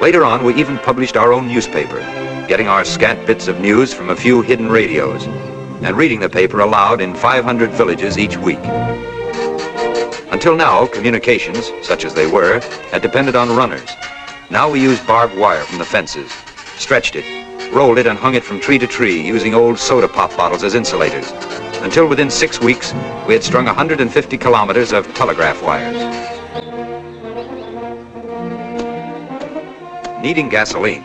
Speaker 4: Later on, we even published our own newspaper, getting our scant bits of news from a few hidden radios, and reading the paper aloud in 500 villages each week. Until now, communications, such as they were, had depended on runners. Now we used barbed wire from the fences, stretched it, rolled it and hung it from tree to tree using old soda pop bottles as insulators, until within 6 weeks we had strung 150 kilometers of telegraph wires. Needing gasoline,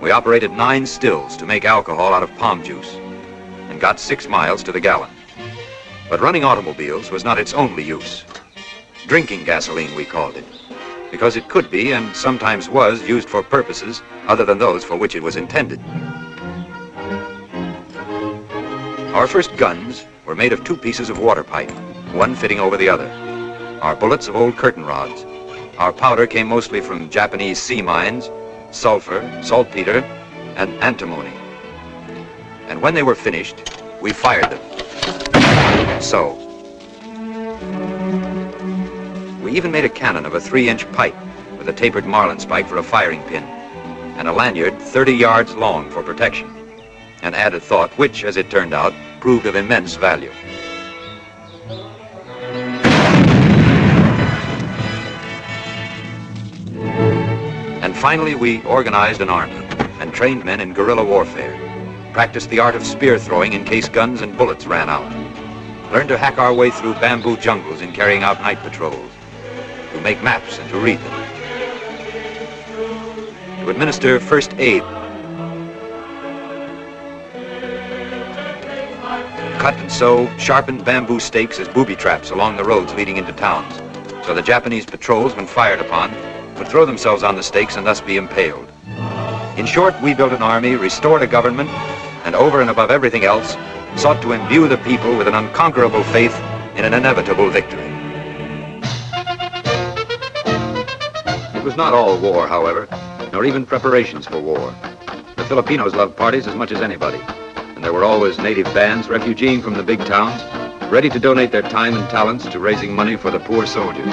Speaker 4: we operated 9 stills to make alcohol out of palm juice and got 6 miles to the gallon. But running automobiles was not its only use. Drinking gasoline, we called it, because it could be and sometimes was used for purposes other than those for which it was intended. Our first guns were made of 2 pieces of water pipe, one fitting over the other. Our bullets of old curtain rods. Our powder came mostly from Japanese sea mines, sulfur, saltpeter, and antimony. And when they were finished, we fired them. So. We even made a cannon of a 3-inch pipe with a tapered marlin spike for a firing pin, and a lanyard 30 yards long for protection. An added thought which, as it turned out, proved of immense value. And finally, we organized an army and trained men in guerrilla warfare, practiced the art of spear throwing in case guns and bullets ran out, learned to hack our way through bamboo jungles in carrying out night patrols, to make maps and to read them, to administer first aid, cut and sew sharpened bamboo stakes as booby traps along the roads leading into towns, so the Japanese patrols, when fired upon, would throw themselves on the stakes and thus be impaled. In short, we built an army, restored a government, and over and above everything else, sought to imbue the people with an unconquerable faith in an inevitable victory. It was not all war, however, nor even preparations for war. The Filipinos loved parties as much as anybody, and there were always native bands refugeeing from the big towns, ready to donate their time and talents to raising money for the poor soldiers.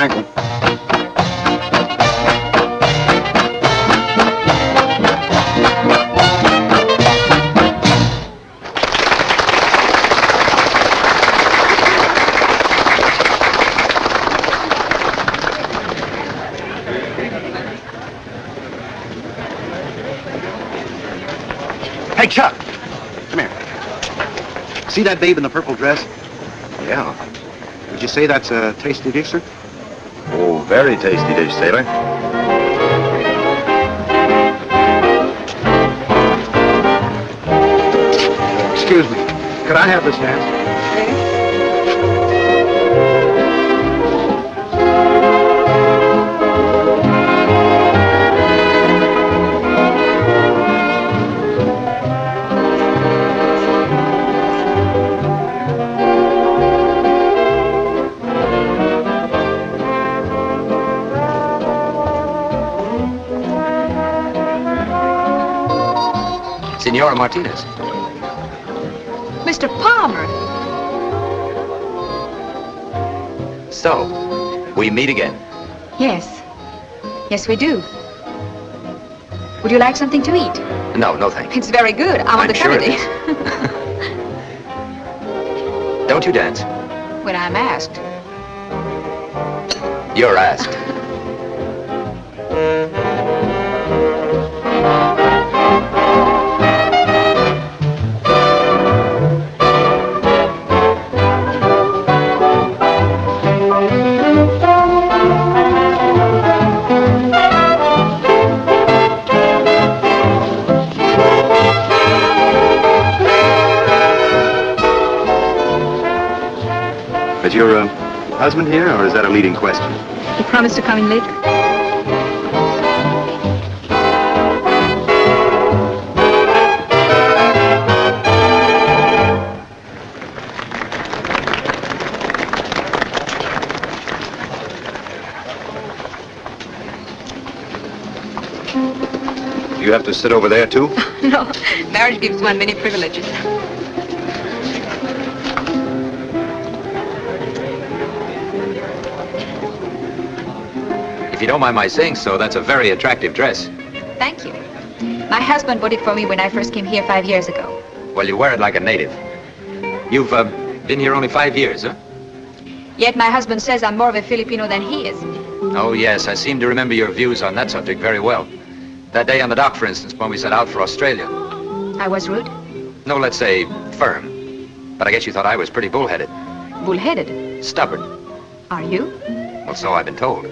Speaker 21: ankle.
Speaker 4: Hey, Chuck! Come here. See that babe in the purple dress?
Speaker 15: Yeah.
Speaker 4: Would you say that's a tasty dish, sir?
Speaker 15: Oh, very tasty dish, sailor.
Speaker 4: Excuse me. Could I have this dance?
Speaker 2: Senora Martinez.
Speaker 6: Mr. Palmer.
Speaker 2: So, we meet again.
Speaker 6: Yes. Yes, we do. Would you like something to eat?
Speaker 2: No, no thank you.
Speaker 6: It's very good. I'm on the
Speaker 2: sure
Speaker 6: committee.
Speaker 2: it is. Don't you dance?
Speaker 6: When I'm asked.
Speaker 2: You're asked.
Speaker 4: Is your husband here, or is that a leading question?
Speaker 6: He promised to come in later.
Speaker 4: Do you have to sit over there, too?
Speaker 6: No, marriage gives one many privileges.
Speaker 2: If you don't mind my saying so, that's a very attractive dress.
Speaker 6: Thank you. My husband bought it for me when I first came here 5 years ago.
Speaker 2: Well, you wear it like a native. You've been here only 5 years, huh?
Speaker 6: Yet my husband says I'm more of a Filipino than he is.
Speaker 2: Oh, yes, I seem to remember your views on that subject very well. That day on the dock, for instance, when we set out for Australia.
Speaker 6: I was rude?
Speaker 2: No, let's say firm. But I guess you thought I was pretty bullheaded.
Speaker 6: Bullheaded?
Speaker 2: Stubborn.
Speaker 6: Are you?
Speaker 2: Well, so I've been told.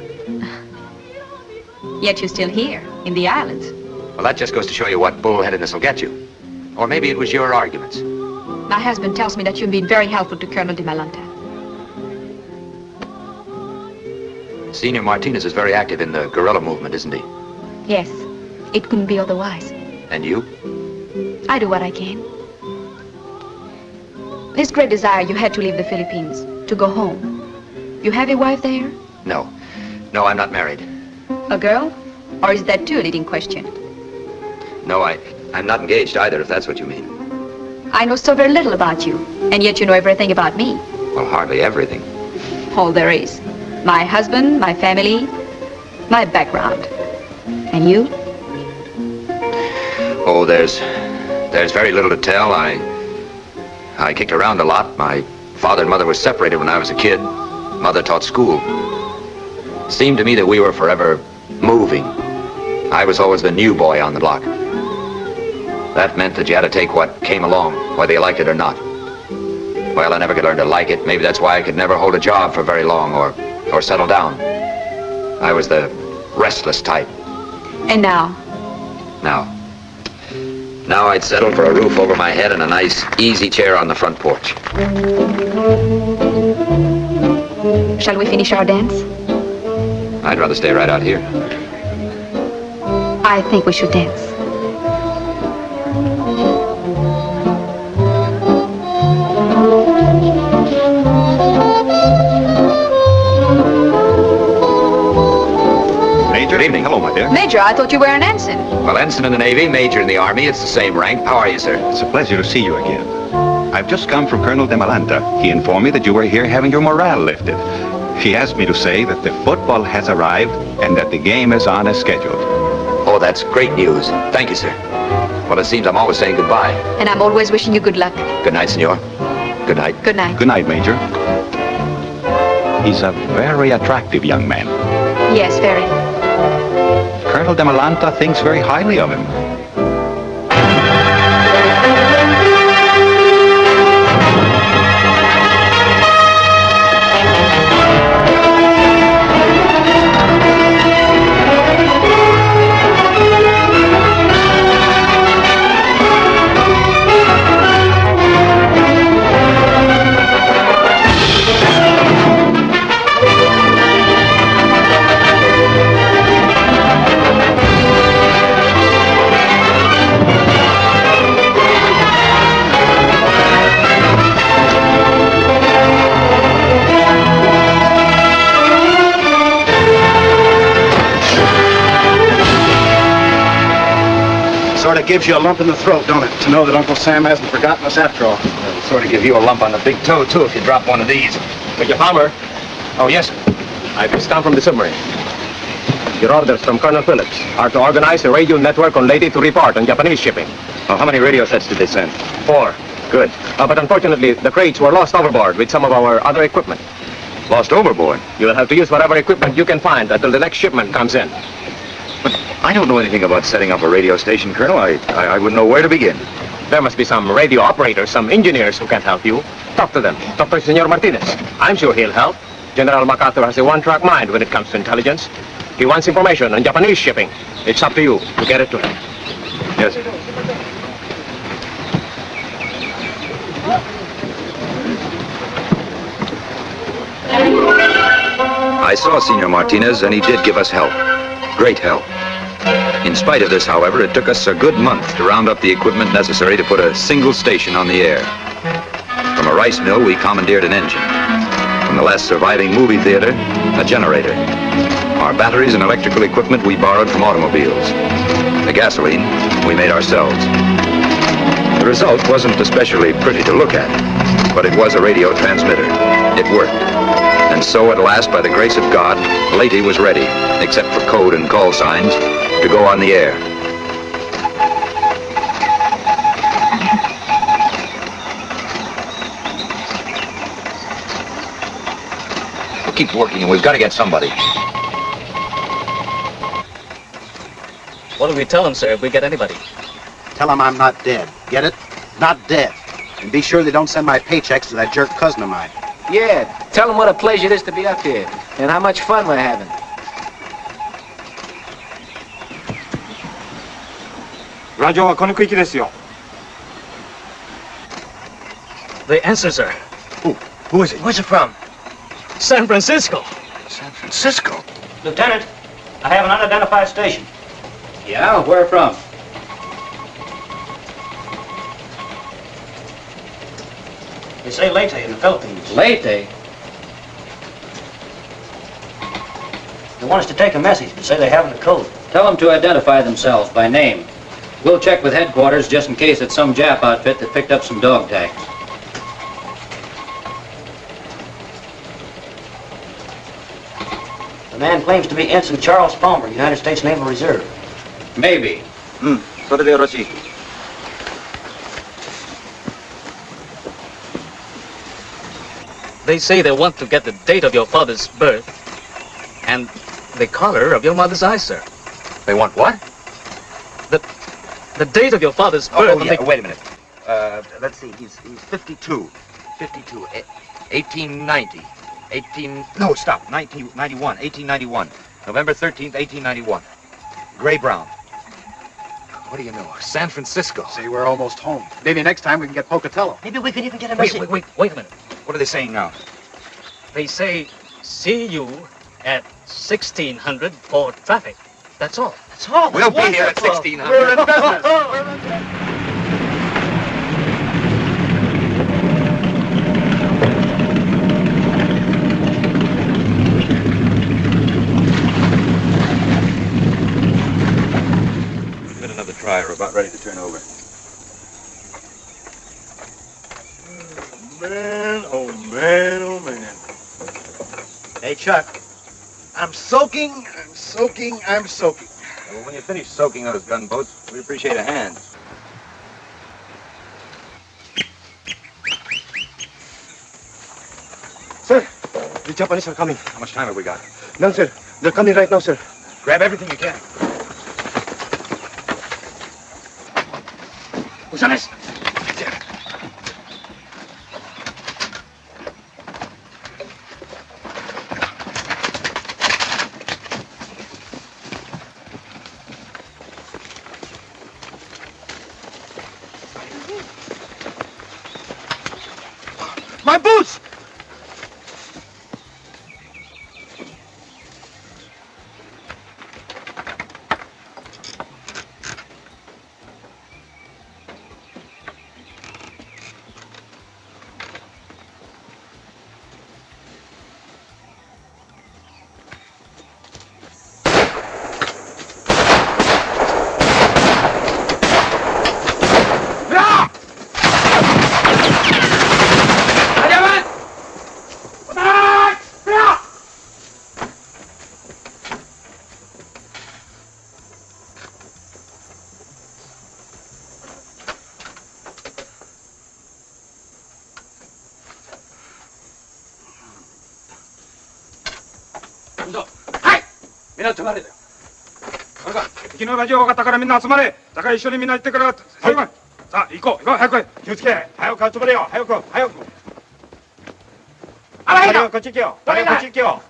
Speaker 6: Yet you're still here, in the islands.
Speaker 2: Well, that just goes to show you what bullheadedness will get you. Or maybe it was your arguments.
Speaker 6: My husband tells me that you've been very helpful to Colonel de Malanta.
Speaker 2: Senior Martinez is very active in the guerrilla movement, isn't he?
Speaker 6: Yes, it couldn't be otherwise.
Speaker 2: And you?
Speaker 6: I do what I can. This great desire you had to leave the Philippines, to go home. You have a wife there?
Speaker 2: No. No, I'm not married.
Speaker 6: A girl? Or is that too a leading question?
Speaker 2: No, I'm not engaged either, if that's what you mean.
Speaker 6: I know so very little about you, and yet you know everything about me.
Speaker 2: Well, hardly everything.
Speaker 6: All there is. My husband, my family, my background. And you?
Speaker 2: Oh, there's very little to tell. I kicked around a lot. My father and mother were separated when I was a kid. Mother taught school. It seemed to me that we were forever moving. I was always the new boy on the block. That meant that you had to take what came along, whether you liked it or not. Well, I never could learn to like it. Maybe that's why I could never hold a job for very long or settle down. I was the restless type.
Speaker 6: And now?
Speaker 2: Now I'd settle for a roof over my head and a nice, easy chair on the front porch.
Speaker 6: Shall we finish our dance?
Speaker 2: I'd rather stay right out here.
Speaker 6: I think we should dance.
Speaker 4: Major?
Speaker 2: Good evening.
Speaker 4: Hello, my dear.
Speaker 6: Major, I thought you were an ensign.
Speaker 2: Well, ensign in the Navy, major in the Army. It's the same rank. How are you, sir?
Speaker 4: It's a pleasure to see you again. I've just come from Colonel de Malanta. He informed me that you were here having your morale lifted.
Speaker 5: She asked me to say that the football has arrived and that the game is on as scheduled.
Speaker 2: Oh, that's great news. Thank you, sir. Well, it seems I'm always saying goodbye.
Speaker 17: And I'm always wishing you good luck.
Speaker 2: Good night, senor. Good night.
Speaker 17: Good night.
Speaker 5: Good night, Major. He's a very attractive young man.
Speaker 17: Yes, very.
Speaker 5: Colonel de Malanta thinks very highly of him.
Speaker 12: Sort of gives you a lump in the throat, don't it, to know that Uncle Sam hasn't forgotten us after all.
Speaker 2: It'll sort of give you a lump on the big toe, too, if you drop one of these.
Speaker 18: Major Palmer. Oh, yes, sir. I've just come from the submarine. Your orders from Colonel Phillips are to organize a radio network on Leyte to report on Japanese shipping.
Speaker 2: Oh, how many radio sets did they send?
Speaker 18: 4. Good. But unfortunately, the crates were lost overboard with some of our other equipment.
Speaker 2: Lost overboard?
Speaker 18: You will have to use whatever equipment you can find until the next shipment comes in.
Speaker 2: But I don't know anything about setting up a radio station, Colonel. I wouldn't know where to begin.
Speaker 18: There must be some radio operators, some engineers who can help you. Talk to them. Talk to Senor Martinez. I'm sure he'll help. General MacArthur has a one-track mind when it comes to intelligence. He wants information on Japanese shipping. It's up to you to get it to him.
Speaker 2: Yes, sir. I saw Senor Martinez, and he did give us help. Great help. In spite of this, however, it took us a good month to round up the equipment necessary to put a single station on the air. From a rice mill, we commandeered an engine. From the last surviving movie theater, a generator. Our batteries and electrical equipment we borrowed from automobiles. The gasoline we made ourselves. The result wasn't especially pretty to look at, but it was a radio transmitter. It worked. And so, at last, by the grace of God, Leyte was ready, except for code and call signs, to go on the air. We'll keep working, and we've got to get somebody.
Speaker 14: What do we tell them, sir, if we get anybody?
Speaker 12: Tell them I'm not dead. Get it? Not dead. And be sure they don't send my paychecks to that jerk cousin of mine.
Speaker 14: Yeah, tell them what a pleasure it is to be up here, and how much fun we're having.
Speaker 10: The answer, sir.
Speaker 12: Who is it?
Speaker 10: Where's it from? San Francisco.
Speaker 12: San Francisco?
Speaker 13: Lieutenant, I have an unidentified station.
Speaker 14: Yeah, where from?
Speaker 13: They say Leyte in the Philippines.
Speaker 14: Leyte?
Speaker 13: They want us to take a message, but say they haven't the code.
Speaker 14: Tell them to identify themselves by name. We'll check with headquarters just in case it's some Jap outfit that picked up some dog tags.
Speaker 13: The man claims to be Ensign Charles Palmer, United States Naval Reserve.
Speaker 14: Maybe.
Speaker 10: They say they want to get the date of your father's birth and the color of your mother's eyes, sir.
Speaker 2: They want what?
Speaker 10: The date of your father's birth.
Speaker 2: Oh, yeah, wait a minute. Let's see, he's 52. 52. 1890. No, stop. 1991. 1891. November 13th, 1891. Gray-brown. What do you know? San Francisco.
Speaker 12: See, we're almost home. Maybe next time we can get Pocatello.
Speaker 13: Maybe we can even get a
Speaker 10: Wait
Speaker 13: message.
Speaker 10: a minute.
Speaker 2: What are they saying now?
Speaker 10: They say, see you at 1600 for traffic. That's all.
Speaker 13: That's all.
Speaker 2: We'll be here at 1600.
Speaker 12: We're in business.
Speaker 2: Give it another try. We're about ready to turn over.
Speaker 10: Man, oh man, oh man.
Speaker 12: Hey, Chuck. I'm soaking.
Speaker 2: Well, when you finish soaking those gunboats, we appreciate a hand.
Speaker 18: Sir, the Japanese are coming.
Speaker 2: How much time have we got?
Speaker 18: None, sir. They're coming right now, sir.
Speaker 2: Grab everything you can.
Speaker 18: Gonzalez! My boots!
Speaker 19: みんな集まれだよ。それか、敵のラジオ分かったからみんな集まれ。だから一緒にみんな行ってくれ。はい。さあ、行こう、早く来い。気をつけ。早く集まれよ。早く。あら、こっち行けよ。こっち行けよ。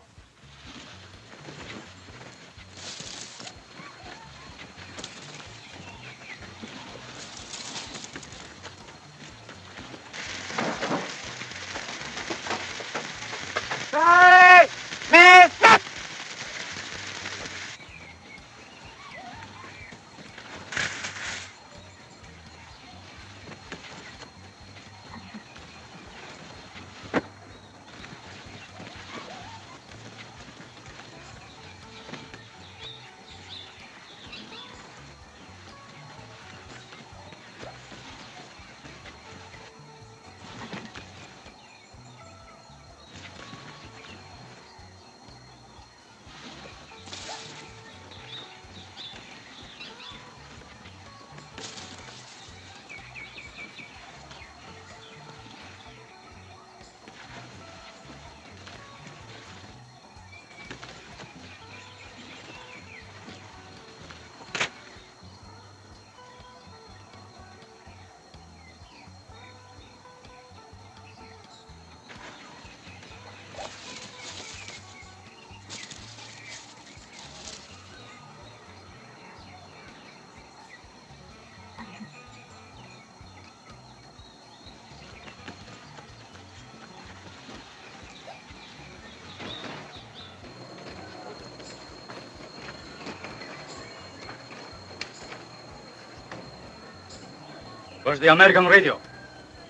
Speaker 19: Where's the American radio?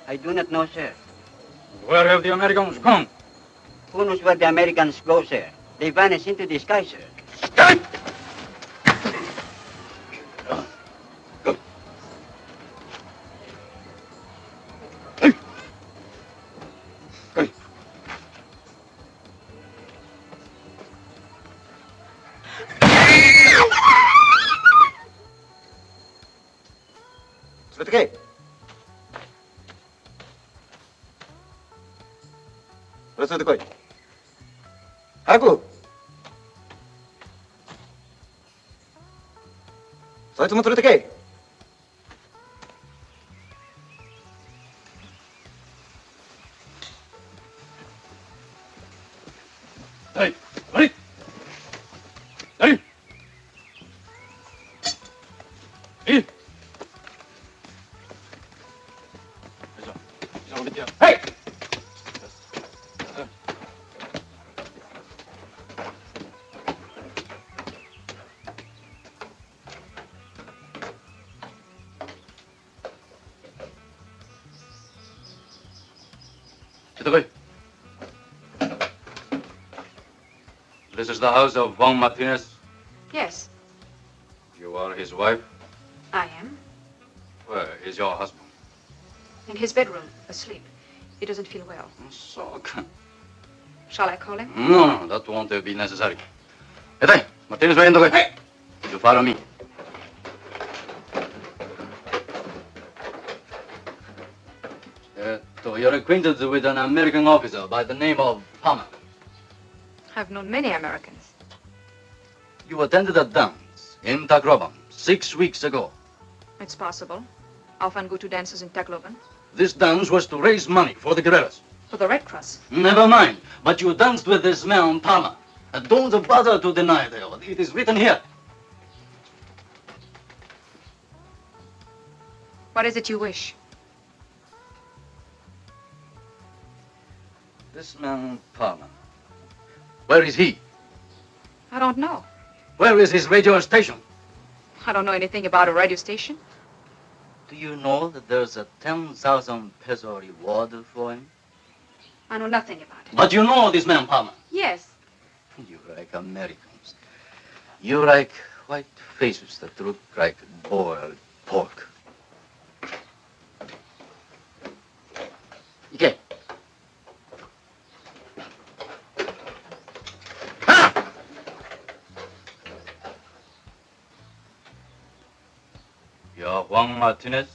Speaker 21: I do not know, sir.
Speaker 19: Where have the Americans gone?
Speaker 21: Who knows where the Americans go, sir? They vanish into the sky, sir.
Speaker 19: Stand!
Speaker 11: Let's go. 連れてこい。早く。そいつも連れてけ。
Speaker 19: はい。あれ。あれ。え。はい。This is the house of Juan Martinez.
Speaker 6: Yes,
Speaker 19: You are his wife.
Speaker 6: I am.
Speaker 19: Where is your husband?
Speaker 6: In his bedroom, asleep. He doesn't feel well.
Speaker 19: So,
Speaker 6: Shall I call him?
Speaker 1: No, that won't be necessary. Hey, Martinez, way in the way. Hey! You follow me. So you're acquainted with an American officer by the name of Palmer.
Speaker 6: I've known many Americans.
Speaker 1: You attended a dance in Tacloban 6 weeks ago.
Speaker 6: It's possible. I often go to dances in Tacloban.
Speaker 1: This dance was to raise money for the guerrillas.
Speaker 6: For the Red Cross.
Speaker 1: Never mind. But you danced with this man, Palmer. And don't bother to deny it. It is written here.
Speaker 6: What is it you wish?
Speaker 1: This man, Palmer. Where is he?
Speaker 6: I don't know.
Speaker 1: Where is his radio station?
Speaker 6: I don't know anything about a radio station.
Speaker 1: Do you know that there's a 10,000 peso reward for him?
Speaker 6: I know nothing about it.
Speaker 1: But you know this man, Palmer.
Speaker 6: Yes.
Speaker 1: You like Americans. You like white faces that look like boiled pork. Okay. You're Juan Martinez?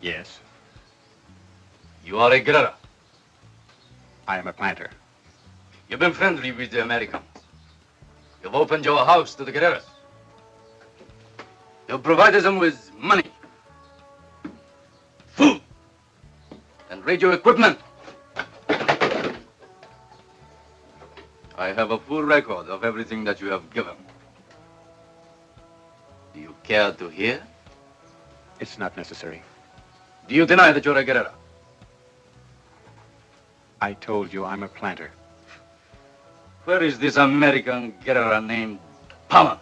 Speaker 5: Yes.
Speaker 1: You are a guerrilla.
Speaker 5: I am a planter.
Speaker 1: You've been friendly with the Americans. You've opened your house to the guerrillas. You've provided them with money, food, and radio equipment. I have a full record of everything that you have given. Do you care to hear?
Speaker 5: It's not necessary.
Speaker 1: Do you deny that you're a guerrilla?
Speaker 5: I told you I'm a planter.
Speaker 1: Where is this American guerrilla named Palmer?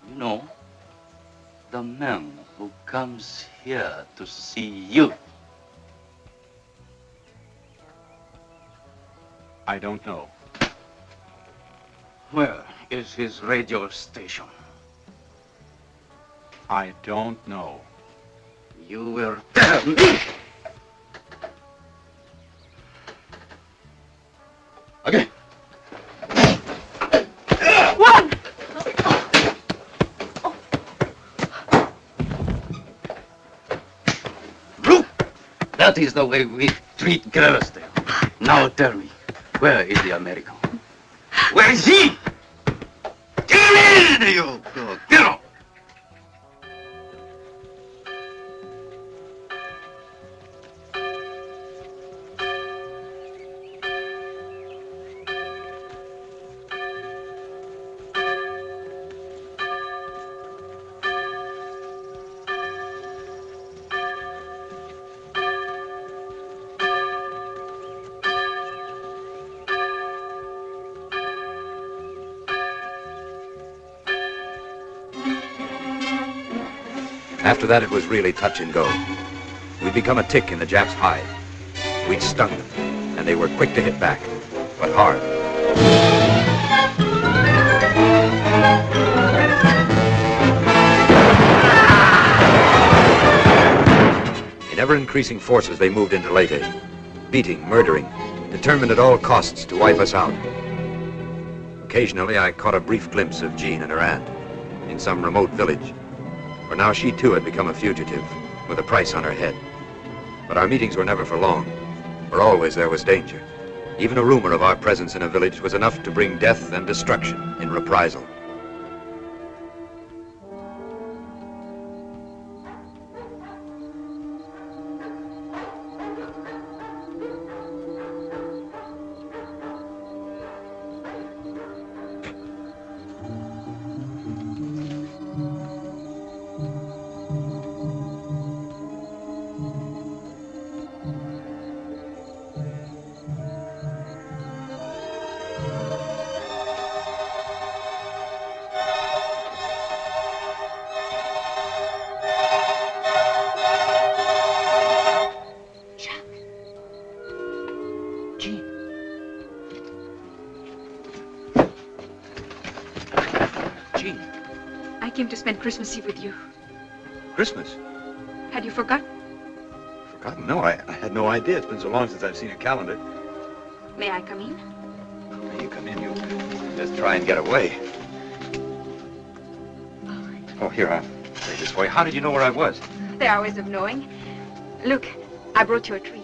Speaker 1: You know, the man who comes here to see you.
Speaker 5: I don't know.
Speaker 1: Where is his radio station?
Speaker 5: I don't know.
Speaker 1: You will tell me. Okay.
Speaker 6: One!
Speaker 1: That is the way we treat guerrillas there. Now tell me, where is the American? Where is he? Tell me, you girl!
Speaker 4: After that, it was really touch and go. We'd become a tick in the Japs' hide. We'd stung them, and they were quick to hit back, but hard. In ever-increasing forces, they moved into Leyte, beating, murdering, determined at all costs to wipe us out. Occasionally, I caught a brief glimpse of Jean and her aunt in some remote village. For now she too had become a fugitive, with a price on her head. But our meetings were never for long, for always there was danger. Even a rumor of our presence in a village was enough to bring death and destruction in reprisal.
Speaker 6: I came to spend Christmas Eve with you.
Speaker 4: Christmas?
Speaker 6: Had you forgotten?
Speaker 15: God, no, I had no idea. It's been so long since I've seen a calendar.
Speaker 17: May I come in?
Speaker 15: You come in, you just try and get away. Oh, here, I'll say this for you. How did you know where I was?
Speaker 17: There are ways of knowing. Look, I brought you a tree.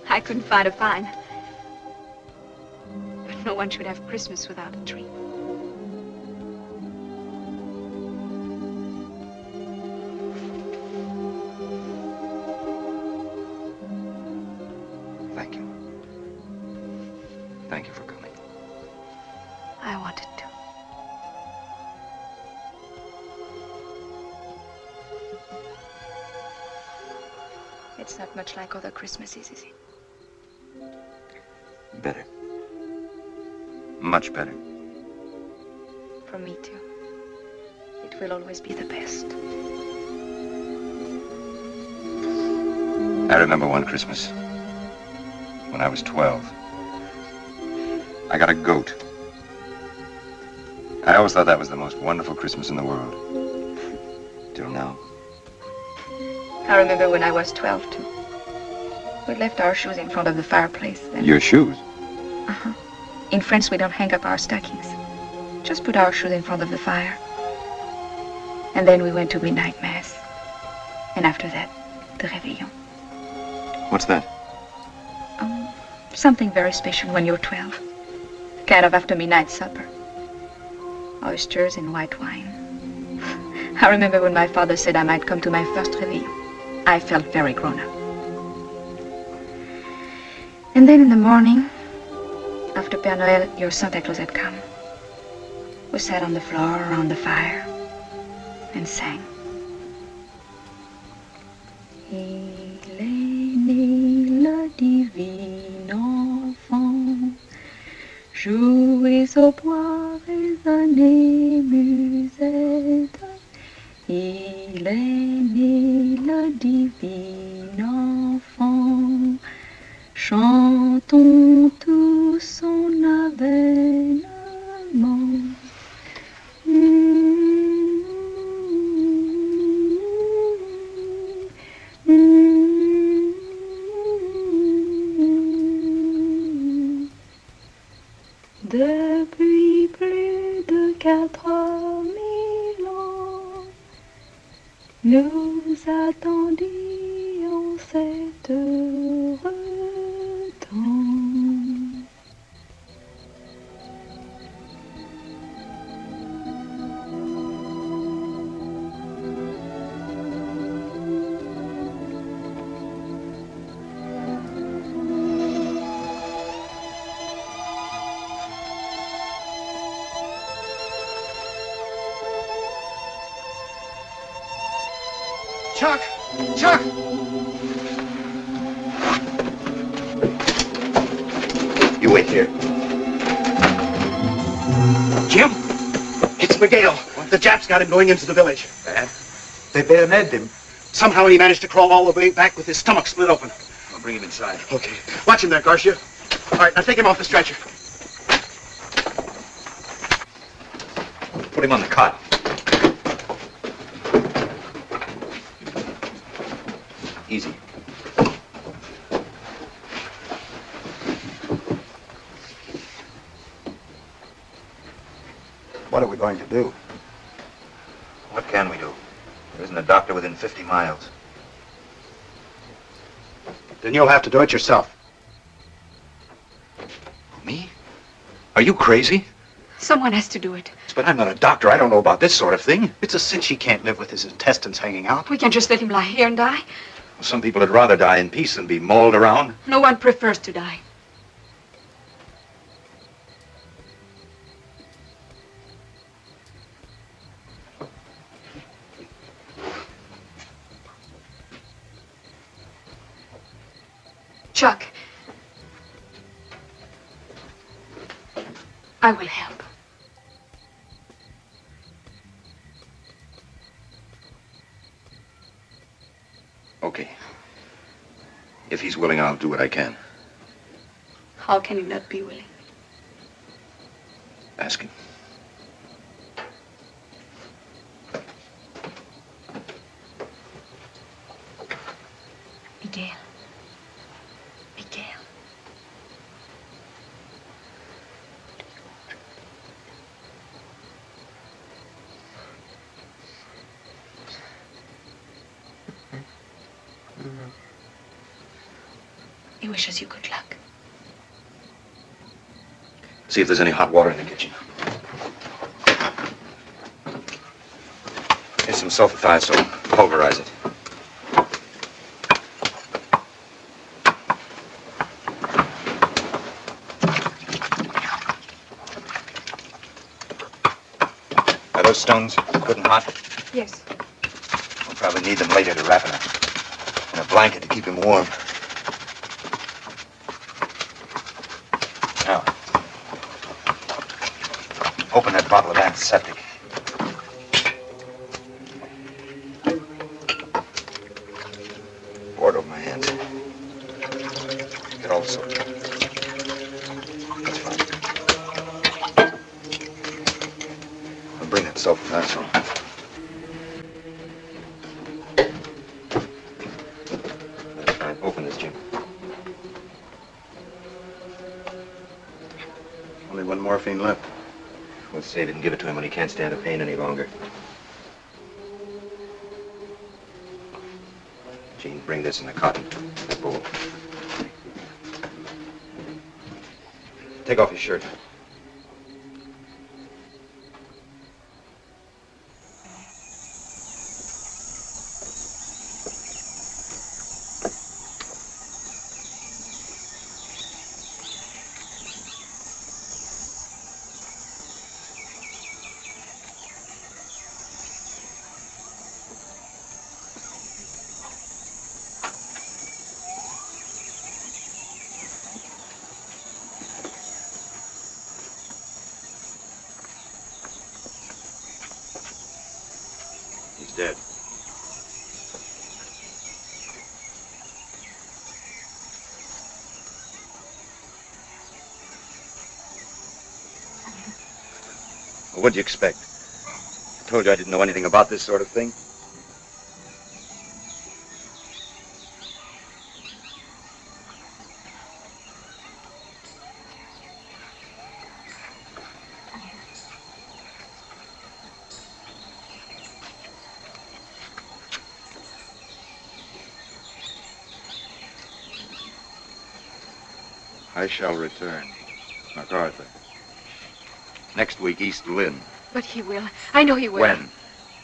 Speaker 17: I couldn't find a pine. But no one should have Christmas without a tree.
Speaker 15: Thank you. Thank you for coming.
Speaker 17: I wanted to. It's not much like other Christmases, is it?
Speaker 15: Better. Much better.
Speaker 17: For me, too. It will always be the best.
Speaker 15: I remember one Christmas when I was 12. I got a goat. I always thought that was the most wonderful Christmas in the world. Till now.
Speaker 17: I remember when I was 12, too. We left our shoes in front of the fireplace. Then...
Speaker 15: Your shoes?
Speaker 17: Uh-huh. In France, we don't hang up our stockings. Just put our shoes in front of the fire. And then we went to midnight mass. And after that, the réveillon.
Speaker 15: What's that?
Speaker 17: Something very special when you're 12. Kind of after midnight supper. Oysters and white wine. I remember when my father said I might come to my first réveillon. I felt very grown up. And then in the morning, after Père Noël, your Santa Claus had come, we sat on the floor around the fire and sang. Il est né le divin enfant, jouez au bois, résonnez musette. Il est né le divin enfant, chantons tous son avènement. Depuis plus de 4000 ans, nous attendions cet heureux temps.
Speaker 12: Chuck! Chuck!
Speaker 15: You wait here.
Speaker 12: Jim! It's Miguel. The Japs got him going into the village.
Speaker 15: Bad?
Speaker 12: They bayoneted him. Somehow he managed to crawl all the way back with his stomach split open.
Speaker 15: I'll bring him inside.
Speaker 12: Okay. Watch him there, Garcia. All right, now take him off the stretcher.
Speaker 15: Put him on the cot. Easy.
Speaker 12: What are we going to do?
Speaker 15: What can we do? There isn't a doctor within 50 miles.
Speaker 12: Then you'll have to do it yourself.
Speaker 15: Me? Are you crazy?
Speaker 17: Someone has to do it.
Speaker 12: But I'm not a doctor. I don't know about this sort of thing. It's a cinch he can't live with his intestines hanging out.
Speaker 17: We can't just let him lie here and die.
Speaker 15: Some people would rather die in peace than be mauled around.
Speaker 17: No one prefers to die. Chuck, I will help.
Speaker 15: Okay. If he's willing, I'll do what I can.
Speaker 17: How can he not be willing?
Speaker 15: Ask him.
Speaker 17: Miguel. Miguel. He wishes you good luck.
Speaker 15: See if there's any hot water in the kitchen. Here's some sulfathiazole. Pulverize it. Are those stones good and hot?
Speaker 17: Yes.
Speaker 15: We'll probably need them later to wrap in a blanket to keep him warm. Now, open that bottle of antiseptic. Pour it over my hands. Get all the soap. That's fine. I'll bring that sulfathiazole. That's fine. Open this, Jim. Only one morphine left. We'll save it and give it to him when he can't stand the pain any longer. Gene, bring this in a cotton bowl. Take off your shirt. He's dead. Well, what'd you expect? I told you I didn't know anything about this sort of thing. I shall return. MacArthur. Next week, East Lynn.
Speaker 17: But he will. I know he will.
Speaker 15: When?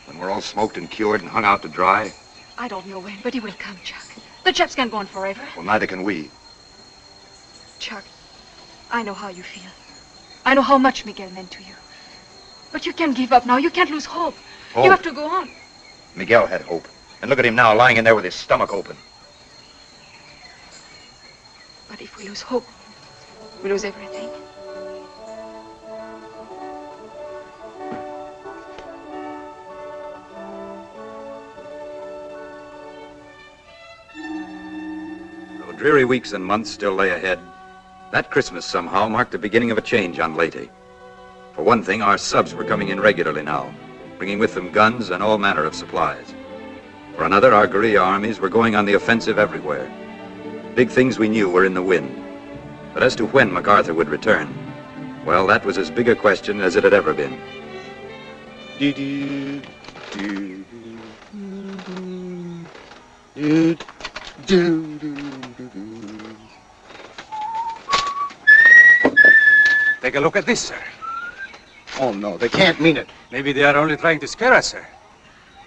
Speaker 15: When we're all smoked and cured and hung out to dry?
Speaker 17: I don't know when, but he will come, Chuck. The jobs can't go on forever.
Speaker 15: Well, neither can we.
Speaker 17: Chuck, I know how you feel. I know how much Miguel meant to you. But you can't give up now. You can't lose hope.
Speaker 15: Hope?
Speaker 17: You have to go on.
Speaker 15: Miguel had hope. And look at him now, lying in there with his stomach open.
Speaker 17: But if we lose hope, we lose everything.
Speaker 15: Though dreary weeks and months still lay ahead, that Christmas somehow marked the beginning of a change on Leyte. For one thing, our subs were coming in regularly now, bringing with them guns and all manner of supplies. For another, our guerrilla armies were going on the offensive everywhere. Big things we knew were in the wind. But as to when MacArthur would return, well, that was as big a question as it had ever been.
Speaker 19: Take a look at this, sir.
Speaker 12: Oh, no, they can't mean it.
Speaker 19: Maybe they are only trying to scare us, sir.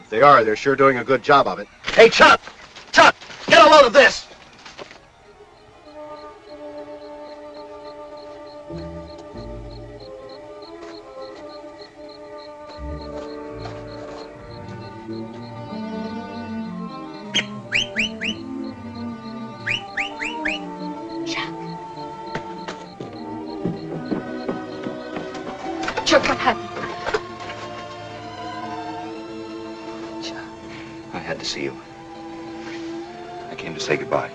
Speaker 12: If they are, they're sure doing a good job of it. Hey, Chuck! Chuck! Get a load of this!
Speaker 17: Chuck, what happened?
Speaker 15: I had to see you. I came to say goodbye.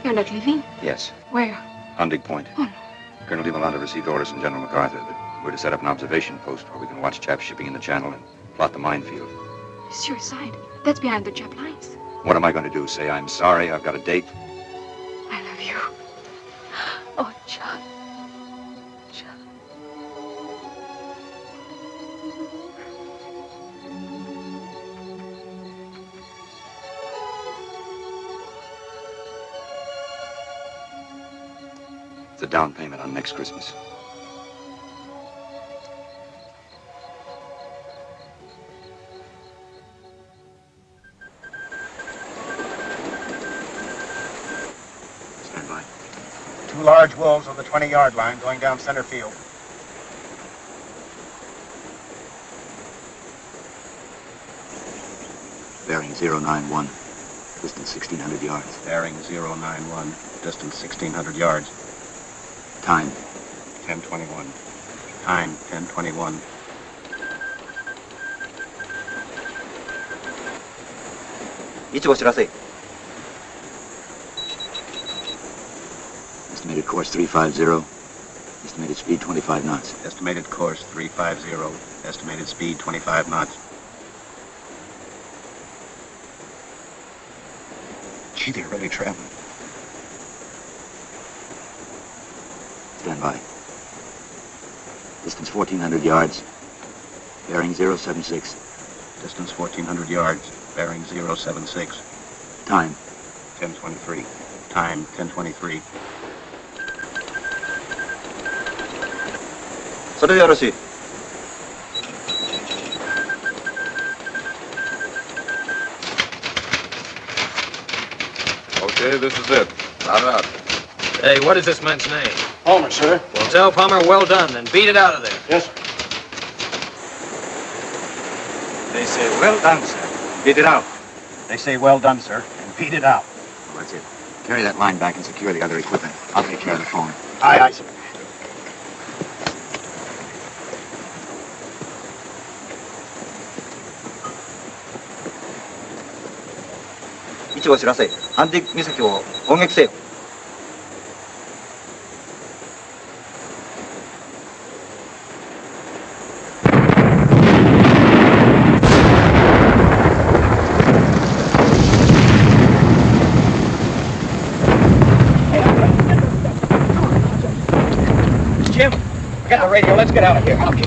Speaker 17: You're not leaving?
Speaker 15: Yes,
Speaker 17: Where?
Speaker 15: Hunting Point.
Speaker 17: Oh, no.
Speaker 15: Colonel DiMolanda received orders from General MacArthur that we're to set up an observation post where we can watch chaps shipping in the channel and plot the minefield.
Speaker 17: Suicide. That's behind the Jap lines.
Speaker 4: What am I going to do? Say I'm sorry, I've got a date?
Speaker 17: I love you. Oh, John.
Speaker 4: It's a down payment on next Christmas. Stand by.
Speaker 12: 2 large wolves on the 20-yard line going down center field.
Speaker 4: Bearing 091. Distance 1,600 yards.
Speaker 12: Bearing 091, distance 1,600 yards.
Speaker 4: Time.
Speaker 12: 10:21. Time 10:21.
Speaker 4: Estimated course 350. Estimated speed 25 knots.
Speaker 12: Estimated course 350. Estimated speed 25 knots. Gee, they're really traveling.
Speaker 4: Stand by. Distance 1,400 yards. Bearing 076.
Speaker 12: Distance 1,400 yards. Bearing 076.
Speaker 4: Time.
Speaker 12: 10:23. Time 10:23.
Speaker 11: それでよろしい。
Speaker 20: Okay, this is it. Out out.
Speaker 3: Hey, what is this man's name?
Speaker 12: Palmer, sir.
Speaker 3: Well, tell Palmer well done and beat it out of there.
Speaker 12: Yes, sir.
Speaker 11: They say, well done, sir. Beat it out.
Speaker 12: They say, well done, sir, and beat it out.
Speaker 4: Well, that's it. Carry that line back and secure the other equipment. I'll take care of the phone.
Speaker 12: Aye, aye, sir.
Speaker 11: Ichigo 知らせ。ハンディ岬を攻撃せよ。
Speaker 3: Jim, forget the radio. Let's get out of here. Okay.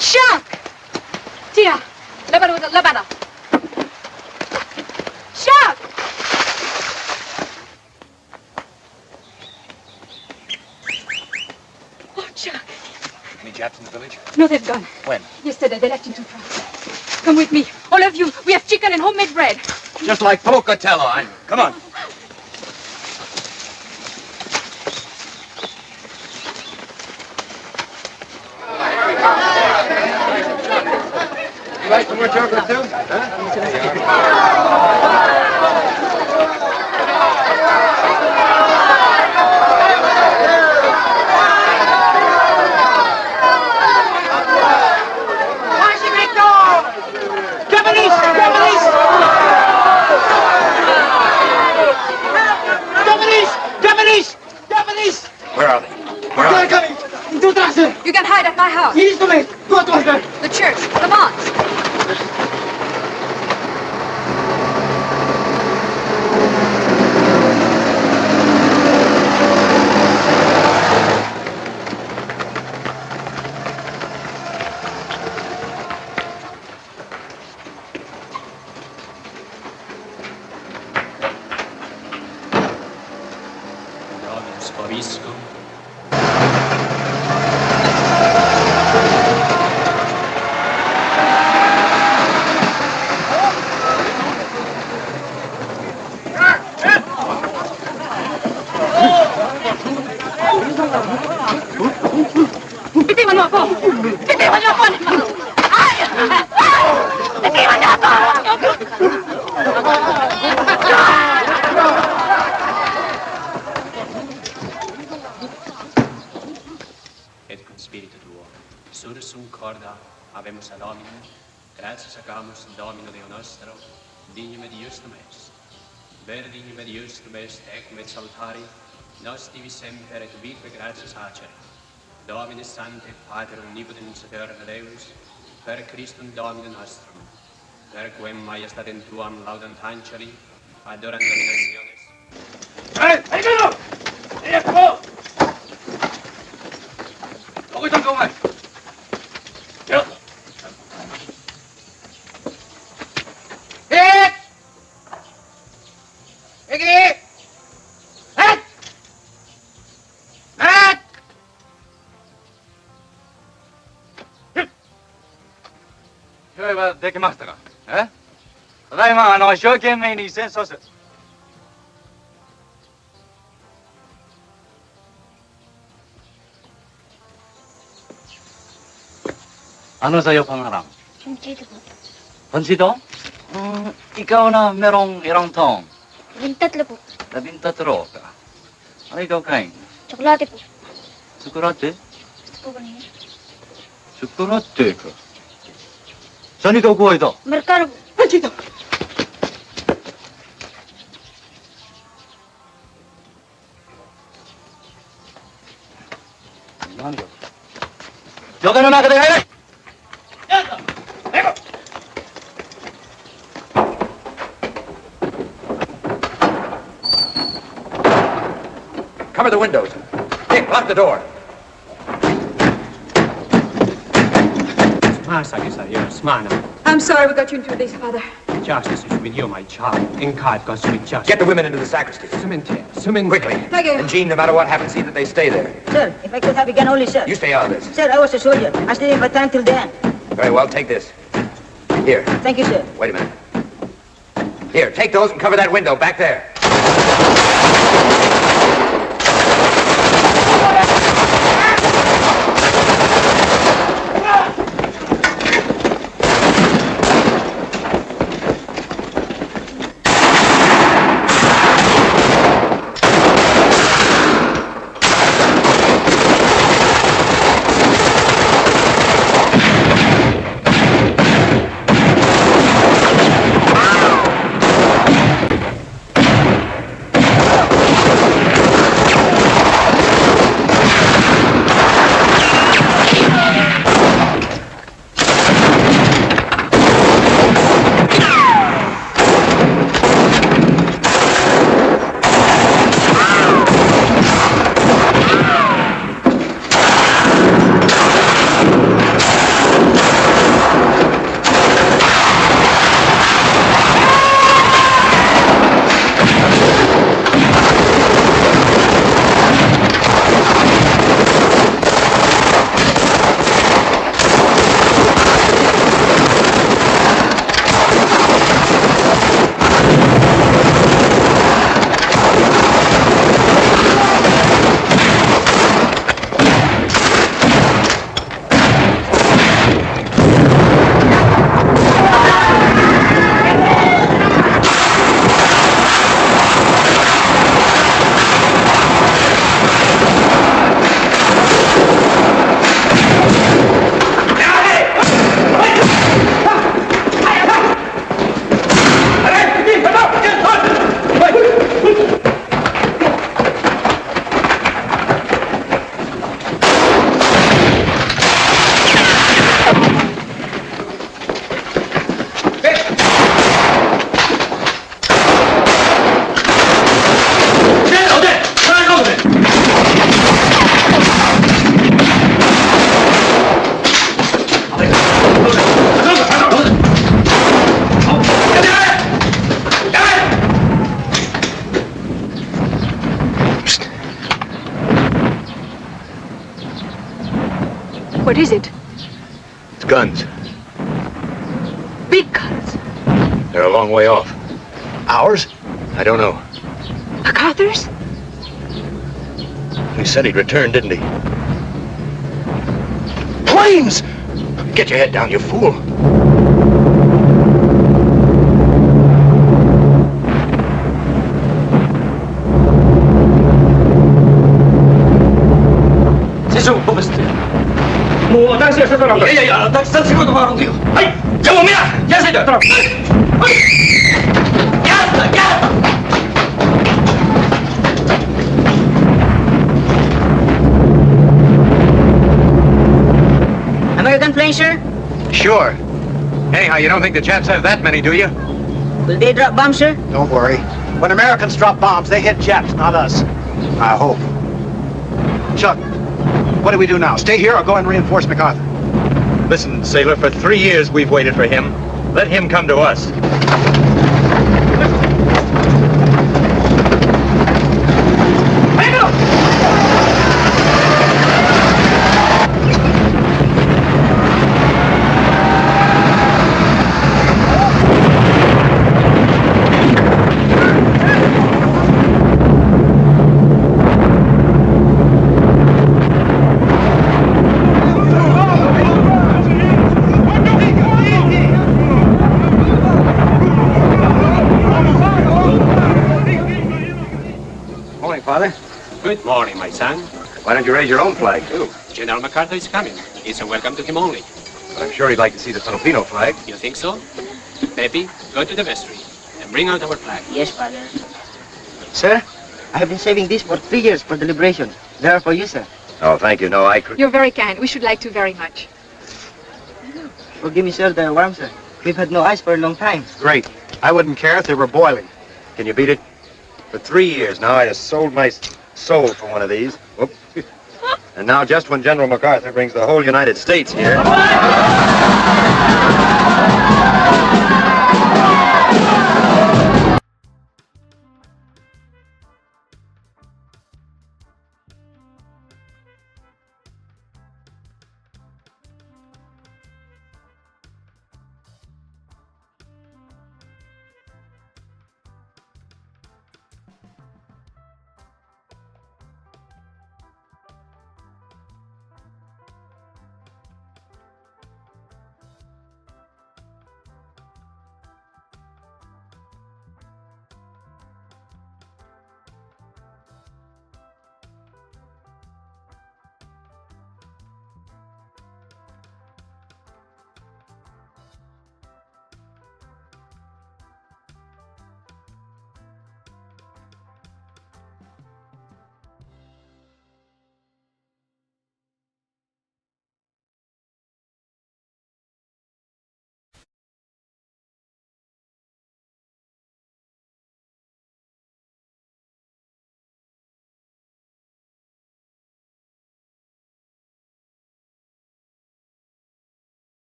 Speaker 6: Shark! Tia, labada. Shark! Oh, Chuck.
Speaker 3: Any Japs in the village?
Speaker 6: No, they've gone.
Speaker 3: When?
Speaker 6: Yesterday, they left in 2 trucks. Come with me. All of you. We have chicken and homemade bread.
Speaker 3: Just like Pocatello. Come on. You like some more chocolate, too?
Speaker 12: Japanese!
Speaker 3: Where are they?
Speaker 12: Where are they? Coming!
Speaker 6: You can hide at my house. The church. Come on. Bitiwan mo ako! Bitiwan niyo ako! Ay! Bitiwan niyo ako!
Speaker 9: Ed conspiritor to war.
Speaker 7: Habemus ad hominem, gratias agamus in Domino Deo nostro, dignum et justum est. Ver dignum et justum est, ecum et salutari, nos divi semper et vique gratias acere. Domine Sancte, Pater omnipotens eterna Deus, per Christum Domine nostrum, per quem majestatem tuam laudant angeli, adorant nationes.
Speaker 19: Hey, go! Hey, go! どこ行ったんかお前。よっ。
Speaker 1: 用意はできましたか。ただいま一生懸命に戦争する。Ano sa'yo pangarang? Pansito? Ikaw na merong ilang taong?
Speaker 22: 13 po.
Speaker 1: 13 ka. Ano ikaw kain?
Speaker 22: Tsokolate po.
Speaker 1: Tsokolate?
Speaker 22: Gusto po ba ninyo?
Speaker 1: Tsokolate ka. Saan ikaw kuha ito?
Speaker 22: Merkado po.
Speaker 1: Pansito! Yo ka na nakatay!
Speaker 2: Cover the windows. Dick, lock the door.
Speaker 6: I'm sorry we got you into this, Father.
Speaker 7: Justice is with you, my child. In God, God's with justice.
Speaker 2: Get the women into the sacristy. Quickly.
Speaker 22: Thank you.
Speaker 2: And Jean, no matter what happens, see that they stay there.
Speaker 22: Sir, if I could have a gun only, sir.
Speaker 2: You stay out of this.
Speaker 22: Sir, I was a soldier. I stayed in my time till the end.
Speaker 2: Very well, take this. Here.
Speaker 22: Thank you, sir.
Speaker 2: Wait a minute. Here, take those and cover that window back there.
Speaker 6: What is it?
Speaker 2: It's guns.
Speaker 6: Big guns.
Speaker 2: They're a long way off. Ours? I don't know.
Speaker 6: MacArthur's?
Speaker 2: He said he'd return, didn't he? Planes! Get your head down, you fool.
Speaker 10: Sisu, もう私 Tak sigurno warunkują. Hej, czemu mnie? Ja zejdę. Jazda, jazda!
Speaker 22: American plane, sir?
Speaker 2: Sure. Anyhow, you don't think the Japs have that many, do you?
Speaker 22: Will they drop bombs, sir?
Speaker 12: Don't worry. When Americans drop bombs, they hit Japs, not us. I hope. Chuck, what do we do now? Stay here or go and reinforce MacArthur?
Speaker 2: Listen, sailor, for 3 years we've waited for him. Let him come to us.
Speaker 7: Father? Good morning, my son.
Speaker 2: Why don't you raise your own flag?
Speaker 7: Oh, General MacArthur is coming. It's a welcome to him only.
Speaker 2: But I'm sure he'd like to see the Filipino flag.
Speaker 7: You think so? Pepe, go to the vestry and bring out our flag.
Speaker 22: Yes, Father. Sir, I have been saving this for 3 years for the liberation. They are for you, sir.
Speaker 2: Oh, thank you. No,
Speaker 17: You're very kind. We should like to very much.
Speaker 22: Forgive me, sir, they're warm, sir. We've had no ice for a long time.
Speaker 12: Great. I wouldn't care if they were boiling.
Speaker 2: Can you beat it? For 3 years now, I have sold my soul for one of these. Whoop. And now, just when General MacArthur brings the whole United States here...